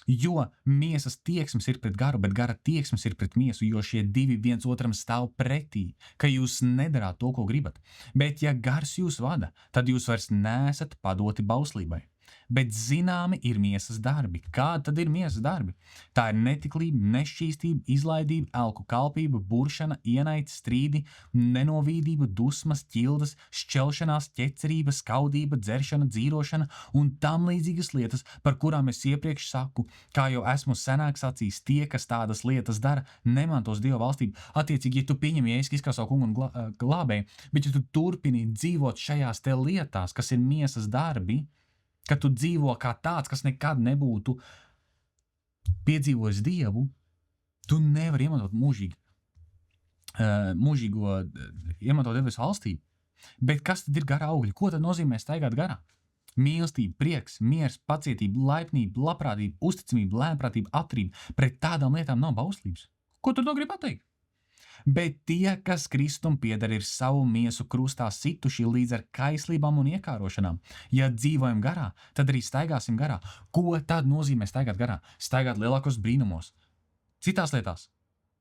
S1: Jo miesas tieksmes ir pret garu, bet gara tieksmes ir pret miesu, jo šie divi viens otram stāv pretī, ka jūs nedarāt to, ko gribat. Bet ja gars jūs vada, tad jūs vairs neesat padoti bauslībai. Bet zināmi ir miesas darbi. Kādi tad ir miesas darbi? Tā ir netiklība, nešķīstība, izlaidība, elku kalpība, buršana, ienaidi, strīdi, nenovīdība, dusmas, ķildas, šķelšanās, ķecerība, skaudība, dzeršana, dzīrošana un tam līdzīgas lietas, par kurām es iepriekš saku, kā jau esmu senāk sacījis, tie, kas tādas lietas dara, nemantos Dieva valstību. Attiecīgi, ja tu pieņem Jēzus kā savu kungu un glābēju, bet ja tu turpini dzīvot šajās te lietās, kas ir miesas darbi, ka tu dzīvo kā tāds, kas nekad nebūtu piedzīvojis Dievu, tu nevari iemantot iemantot debesu valstību. Bet kas tad ir gara augļi? Ko tad nozīmē staigāt garā? Mīlestība, prieks, miers, pacietība, laipnība, labprātība, uzticamība, lēnprātība, atrība. Pret tādām lietām nav bauslības. Ko tu to gribi pateikt? Bet tie, kas Kristum pieder, ir savu miesu krustā situši līdz ar kaislībām un iekārošanām. Ja dzīvojam garā, tad arī staigāsim garā. Ko tad nozīmē staigāt garā? Staigāt lielākos brīnumos. Citās lietās?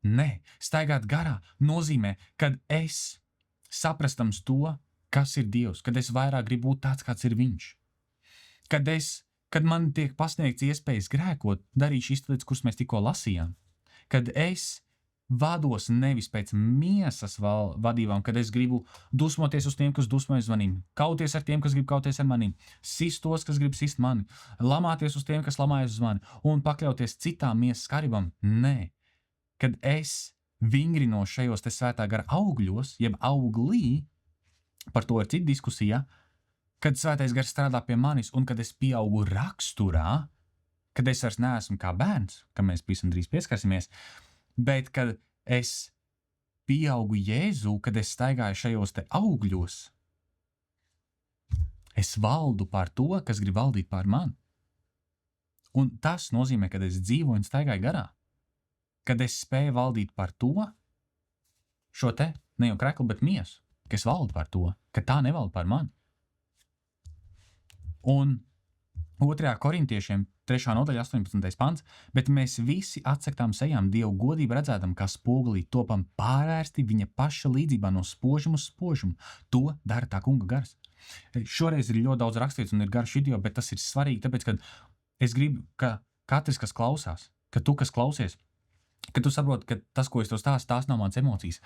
S1: Nē, staigāt garā nozīmē, kad es saprastams to, kas ir Dievs, kad es vairāk gribu būt tāds, kāds ir Viņš. Kad man tiek pasniegts iespējas grēkot, darīšu šīs lietas, kuras mēs tikko lasījām. Kad es vados nevis pēc miesas vadībām, kad es gribu dusmoties uz tiem, kas dusmojas uz manīm, kauties ar tiem, kas grib kauties ar manīm, sist tos, kas grib sist mani, lamāties uz tiem, kas lamājas uz mani, un pakļauties citām miesas karībām. Nē, kad es vingrino šajos te svētā gara augļos, jeb auglī, par to ir cita diskusija, kad svētais gars strādā pie manis un kad es pieaugu raksturā, kad es vairs neesmu kā bērns, kam mēs pavisam drīz pieskarsimies, bet kad es pieaugu Jēzu, kad es staigāju šajos te augļos, es valdu pār to, kas grib valdīt pār mani. Un tas nozīmē, kad es dzīvoju un staigāju garā, kad es spēju valdīt pār to, šo te, ne jau kreklu, bet miesu, ka es valdu pār to, ka tā nevalda pār mani. Un 2. Korintiešiem 3. nodaļa 18. pants, bet mēs visi atsektām sejām Dievu godību redzētam, kā spogulī topam pārvērsti viņa paša līdzībā no spožuma uz spožumu. To dara tā kunga gars. Šoreiz ir ļoti daudz rakstīts un ir garš video, bet tas ir svarīgi, tāpēc, ka es gribu, ka katrs, kas klausās, ka tu, kas klausies, ka tu saproti, ka tas, ko es tev stāstu, tās nav mans emocijas,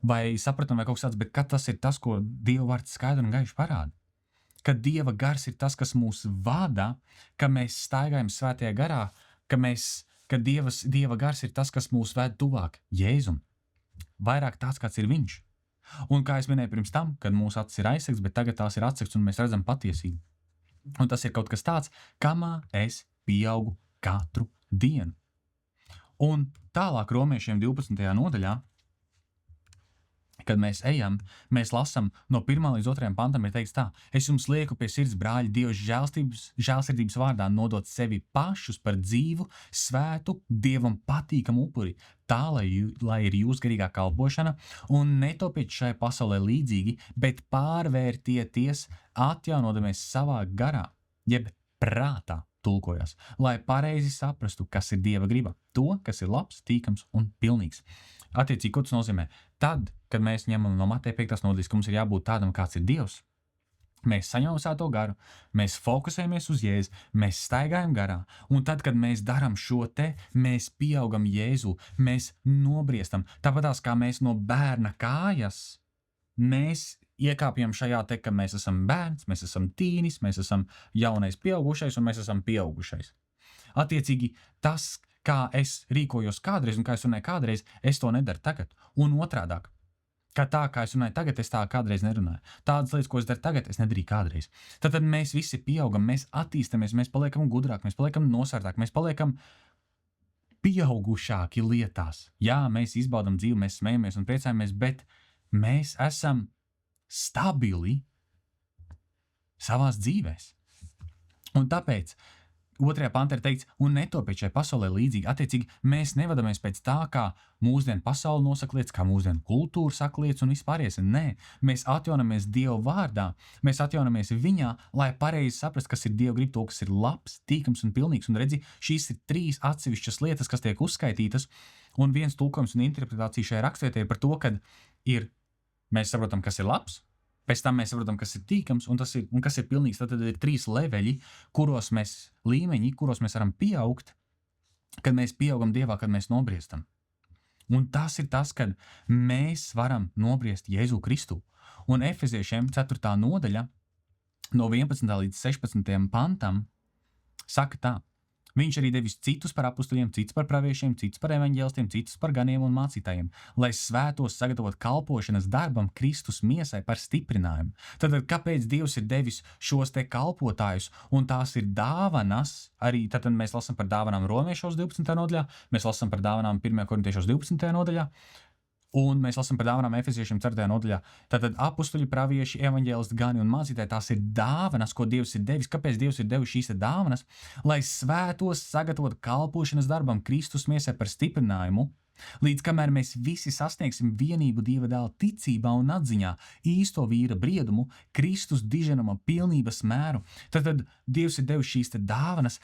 S1: vai sapratumi vai kaut kas tāds, bet ka tas ir tas, ko Dieva vārds skaidri un gaiši parāda. Ka Dieva gars ir tas, kas mūs vada, ka mēs staigājam svētajā garā, ka Dieva gars ir tas, kas mūs ved tuvāk Jēzum. Vairāk tāds, kāds ir Viņš. Un kā es minēju pirms tam, kad mūsu acis ir aizsegts, bet tagad tās ir atsegts un mēs redzam patiesību. Un tas ir kaut kas tāds, kamā es pieaugu katru dienu. Un tālāk Romiešiem 12. nodaļā, kad mēs ejam, mēs lasam no 1. līdz 2. pantam, ir teikts tā: es jums lieku pie sirds, brāļi, Dieva žēlsirdības vārdā nodot sevi pašus par dzīvu, svētu, Dievam patīkamu upuri, tā, lai ir jūs garīgā kalpošana, un netopiet šai pasaulē līdzīgi, bet pārvērtieties, atjaunodamies savā garā, jeb prātā tulkojas, lai pareizi saprastu, kas ir Dieva griba, to, kas ir labs, tīkams un pilnīgs. Attiecīgi, ko tas nozīmē? Tad, kad mēs ņemam no Mateja 5. nodaļas, ka mums ir jābūt tādam, kāds ir Dievs, mēs saņemam svēto garu, mēs fokusējamies uz Jēzu, mēs staigājam garā, un tad, kad mēs darām šo te, mēs pieaugam Jēzu, mēs nobriestam. Tāpatās kā mēs no bērna kājas, mēs iekāpjam šajā te, ka mēs esam bērns, mēs esam tīnis, mēs esam jaunais pieaugušais un mēs esam pieaugušais. Attiecīgi, tas, kā es rīkojos kādreiz un kā es runāju kādreiz, es to nedaru tagad. Un otrādāk, ka tā, kā es runāju tagad, es tā kādreiz nerunāju. Tādas lietas, ko es daru tagad, es nedarīju kādreiz. Tad mēs visi pieaugam, mēs attīstamies, mēs paliekam gudrāk, mēs paliekam nosvērtāk, mēs paliekam pieaugušāki lietās. Jā, mēs izbaudam dzīvi, mēs smejamies un priecājamies, bet mēs esam stabili savās dzīvēs. Un tāpēc, 2. pantā ir teikts, un netopiet šai pasaulē līdzīgi. Attiecīgi, mēs nevadamies pēc tā, kā mūsdienu pasaule nosaka lietas, kā mūsdienu kultūra saka lietas un vispārējais. Nē, mēs atjaunamies Dieva vārdā, mēs atjaunamies viņā, lai pareizi saprast, kas ir Dieva grib, to, kas ir labs, tīkams un pilnīgs. Un redzi, šīs ir 3 atsevišķas lietas, kas tiek uzskaitītas, un viens tulkojums un interpretācija šajā rakstvietē ir par to, ka mēs saprotam, kas ir labs, pēc tam mēs saprotam, kas ir tīkams un kas ir pilnīgs. Tad ir 3 leveļi, kuros mēs varam pieaugt, kad mēs pieaugam Dievā, kad mēs nobriestam. Un tas ir tas, kad mēs varam nobriest Jēzu Kristu. Un Efeziešiem 4. nodaļa no 11. līdz 16. pantam saka tā. Viņš arī devis citus par apustuļiem, citus par praviešiem, citus par evaņģēlistiem, citus par ganiem un mācītājiem, lai svētos sagatavot kalpošanas darbam Kristus miesai par stiprinājumu. Tad kāpēc Dievs ir devis šos te kalpotājus, un tās ir dāvanas, arī tad mēs lasām par dāvanām Romiešos 12. nodaļā, mēs lasām par dāvanām 1. korintiešos 12. nodaļā, un mēs lasām par dāvanām Efeziešiem 4. nodaļā. Tātad apustuļi, pravieši, evaņģēlisti, gani un mācītāji, tās ir dāvanas, ko Dievs ir devis. Kāpēc Dievs ir devis šīs dāvanas? Lai svētos sagatavot kalpošanas darbam Kristus miesai par stiprinājumu, līdz kamēr mēs visi sasniegsim vienību Dieva dēla ticībā un atziņā, īsto vīra briedumu, Kristus diženuma pilnības mēru. Tad Dievs ir devis šīs dāvanas,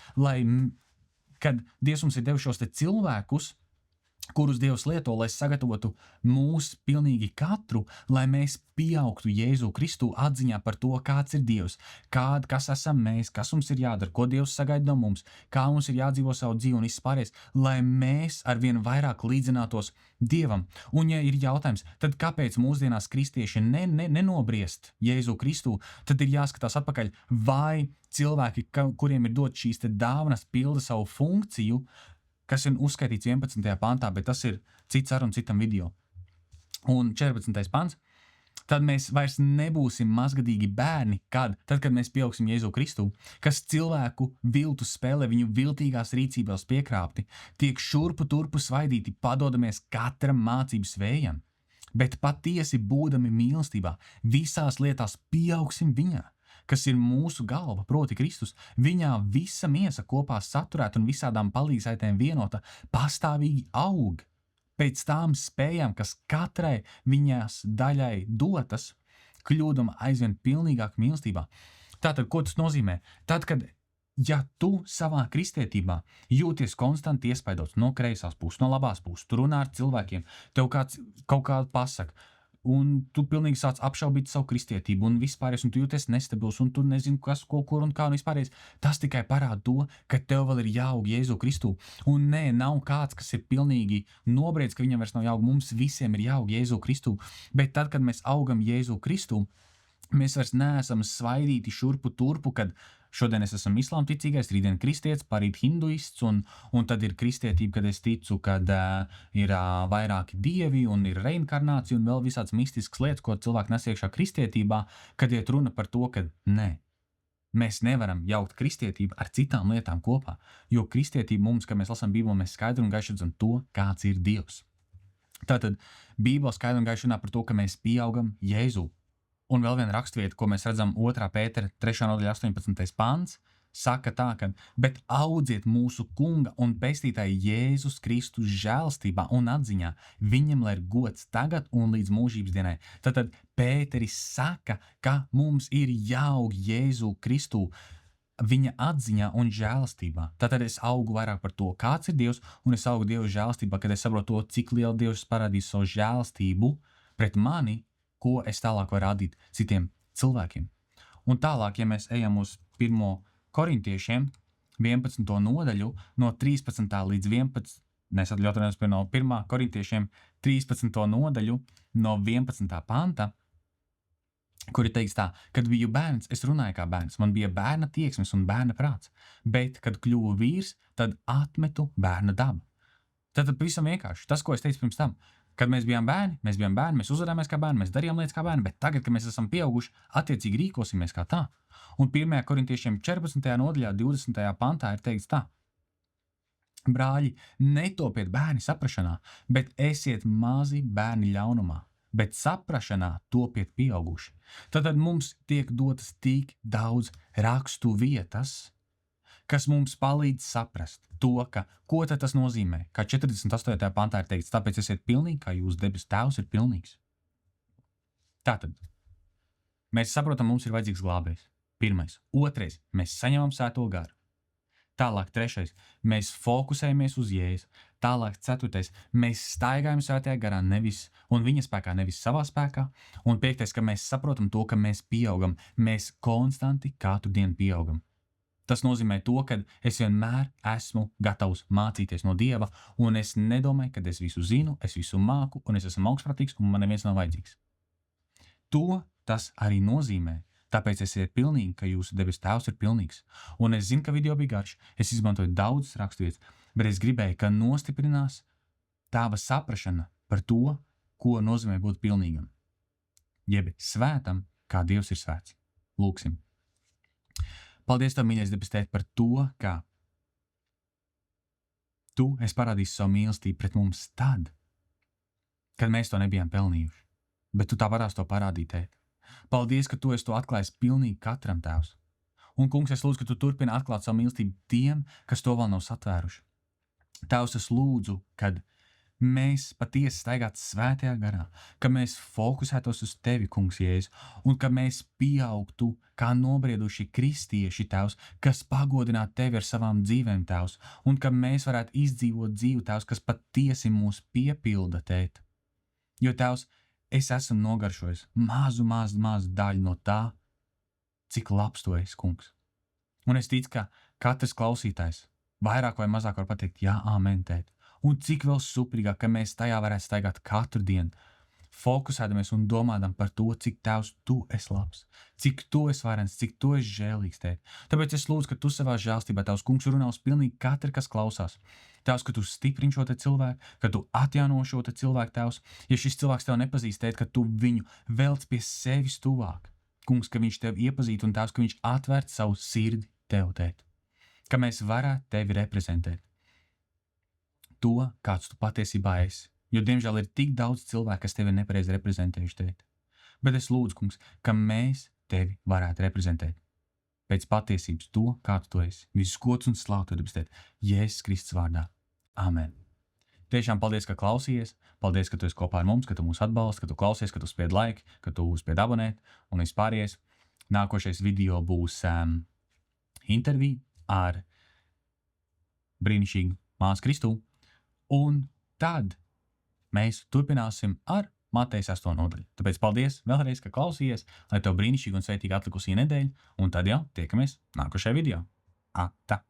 S1: kad Dievs mums ir devis šos cilvēkus, kurus Dievs lieto, lai sagatavotu mūs pilnīgi katru, lai mēs pieaugtu Jēzu Kristu atziņā par to, kāds ir Dievs, kas esam mēs, kas mums ir jādara, ko Dievs sagaida no mums, kā mums ir jādzīvo savu dzīvi un vispārējais, lai mēs arvien vairāk līdzinātos Dievam. Un ja ir jautājums, tad kāpēc mūsdienās kristieši nenobriest Jēzu Kristu, tad ir jāskatās atpakaļ, vai cilvēki, kuriem ir dot šīs dāvanas, pilda savu funkciju, kas ir uzskaitīts 11. pantā, bet tas ir cits saruna citam video. Un 14. pants. Tad mēs vairs nebūsim mazgadīgi bērni, tad, kad mēs pieaugsim Jēzu Kristu, kas cilvēku viltu spēlē, viņu viltīgās rīcībās piekrāpti, tiek šurpu turpu svaidīti, padodamies katram mācības vējam. Bet patiesi būdami mīlestībā, visās lietās pieaugsim viņā, kas ir mūsu galva, proti Kristus. Viņā visa miesa kopā saturēta un visādām palīgsaitēm vienota, pastāvīgi aug. Pēc tām spējām, kas katrai viņās daļai dotas, kļūdam aizvien pilnīgāk mīlestībā. Tātad, ko tas nozīmē? Tad, kad ja tu savā kristietībā jūties konstanti iespaidots no kreisās puses, no labās puses, tu runā ar cilvēkiem, tev kāds kaut kādu pasaka, un tu pilnīgi sāc apšaubīt savu kristietību un vispārējais, un tu jūties nestabils, un tu nezini, kas, kur un kā un vispārējais. Tas tikai parāda to, ka tev vēl ir jāaug Jēzu Kristu. Un nē, nav kāds, kas ir pilnīgi nobriedz, ka viņam vairs nav jāaug. Mums visiem ir jāaug Jēzu Kristu. Bet tad, kad mēs augam Jēzu Kristu, mēs vairs neesam svaidīti šurpu turpu, kad šodien es esmu islāma ticīgais, rītdien kristietis, parīt hinduists, un tad ir kristietība, kad es ticu, kad ir vairāki dievi un ir reinkarnācija un vēl visāds mistisks lietas, ko cilvēki nes iekšā kristietībā, kad iet runa par to, ka nē, mēs nevaram jaukt kristietību ar citām lietām kopā, jo kristietība mums, kad mēs lasām Bībeli, mēs skaidri un gaiši redzam to, kāds ir Dievs. Tātad Bībele skaidri un gaiši runā par to, ka mēs pieaugam Jēzu. Un vēl viena rakstvieta, ko mēs redzam 2. Pētera 3. nodaļa 18. pants, saka tā, ka bet audziet mūsu kunga un pestītāja Jēzus Kristus žēlstībā un atziņā, viņam lai ir gods tagad un līdz mūžības dienai. Tātad Pēteris saka, ka mums ir jāaug Jēzu Kristu viņa atziņā un žēlstībā. Tātad es augu vairāk par to, kāds ir Dievs, un es augu Dievu žēlstībā, kad es saprotu to, cik lielu Dievs parādīs savu žēlstību pret mani, ko es tālāk varu rādīt citiem cilvēkiem. Un tālāk, ja mēs ejam uz 1. korintiešiem 11. nodaļu no 13. līdz 11. Atļauties no 1. korintiešiem 13. nodaļu no 11. panta, kur ir teikts tā, kad biju bērns, es runāju kā bērns, man bija bērna tieksmes un bērna prāts, bet, kad kļuvu vīrs, tad atmetu bērna dabu. Tad pavisam vienkārši, tas, ko es teicu pirms tam, kad mēs bijām bērni, mēs uzvedāmies kā bērni, mēs darījām lietas kā bērni, bet tagad, kad mēs esam pieauguši, attiecīgi rīkosimies kā tā. Un 1. korintiešiem 14. nodaļā 20. pantā ir teikts tā. Brāļi, netopiet bērni saprašanā, bet esiet mazi bērni ļaunumā, bet saprašanā topiet pieauguši. Tad mums tiek dotas tik daudz rakstu vietas, kas mums palīdz saprast to, ko tad tas nozīmē, kā 48. pantā ir teikts, tāpēc esiet pilnīgi, kā jūsu debesu Tēvs ir pilnīgs. Tātad, mēs saprotam, mums ir vajadzīgs glābējs. Pirmais. Otrais, mēs saņemam Svēto garu. Tālāk, trešais, mēs fokusējamies uz Jēzu. Tālāk, ceturtais, mēs staigājam Svētajā garā un viņa spēkā, nevis savā spēkā. Un piektais, ka mēs saprotam to, ka mēs pieaugam, mēs konstanti katru dienu pieaugam. Tas nozīmē to, ka es vienmēr esmu gatavs mācīties no Dieva, un es nedomāju, ka es visu zinu, es visu māku, un es esmu augstprātīgs, un man neviens nav vajadzīgs. To tas arī nozīmē. Tāpēc esiet pilnīgi, ka jūsu debesu Tēvs ir pilnīgs. Un es zinu, ka video bija garš, es izmantoju daudzas raksturvietas, bet es gribēju, ka nostiprinās tava saprašana par to, ko nozīmē būt pilnīgam. Jeb svētam, kā Dievs ir svēts. Lūksim. Paldies Tev, mīļais debes Tēti, par to, ka Tu esi parādījis savu mīlestību pret mums tad, kad mēs to nebijām pelnījuši. Bet Tu tāpatās to parādīji, Tēti. Paldies, ka Tu esi to atklājis pilnīgi katram, Tēvs. Un, Kungs, es lūdzu, ka Tu turpini atklāt savu mīlestību tiem, kas to vēl nav satvēruši. Tēvs, es lūdzu, kad mēs patiesi staigātu svētajā garā, ka mēs fokusētos uz Tevi, Kungs, Jēzu, un ka mēs pieaugtu kā nobrieduši kristieši, Tēvs, kas pagodinātu Tevi ar savām dzīvēm, Tēvs, un ka mēs varētu izdzīvot dzīvi, Tēvs, kas patiesi mūs piepilda, Tēt. Jo, Tēvs, es esmu nogaršojis mazu daļu no tā, cik labs Tu esi, Kungs. Un es ticu, ka katrs klausītājs vairāk vai mazāk var pateikt, jā, āmen, Tēt. Un cik vēl suprīgāk, ka mēs tajā varētu staigāt katru dienu, fokusēdamies un domādam par to, cik Tēvs Tu esi labs, cik Tu esi varens, cik Tu esi žēlīgs, Tēt. Tāpēc es lūdzu, ka Tu savā žēlstībā, Tavs Kungs, runā uz pilnīgi katru, kas klausās. Tēvs, ka Tu stiprini šo te cilvēku, ka Tu atjauno šo te cilvēku, Tēvs. Ja šis cilvēks Tev nepazīst, Tēt, ka Tu viņu velc pie sevis tuvāk. Kungs, ka viņš Tev iepazītu un Tēvs, ka viņš atvērt savu sirdi Tev, Tēt. Ka mēs varētu Tevi reprezentēt. To, kāds Tu patiesībā esi. Jo, diemžēl, ir tik daudz cilvēku, kas Tevi nepareizi reprezentējuši, Tēt. Bet es lūdzu, Kungs, ka mēs Tevi varētu reprezentēt. Pēc patiesības to, kāds Tu esi. Visus gods un slavu Tev, debes Tēt. Jēzus Kristus vārdā. Amen. Tiešām paldies, ka klausījies. Paldies, ka Tu esi kopā ar mums, ka Tu mūs atbalsti, ka Tu klausies, ka Tu spied like, ka Tu spied abonēt un vispārējais. Nākošais video būs intervija ar brīnišķīgu māsu Kristu. Un tad mēs turpināsim ar Mateja 8. nodaļu. Tāpēc paldies vēlreiz, ka klausījies, lai Tev brīnišķīgi un svētīgi atlikusī nedēļa, un tad jau tiekamies nākošajā video. Ata!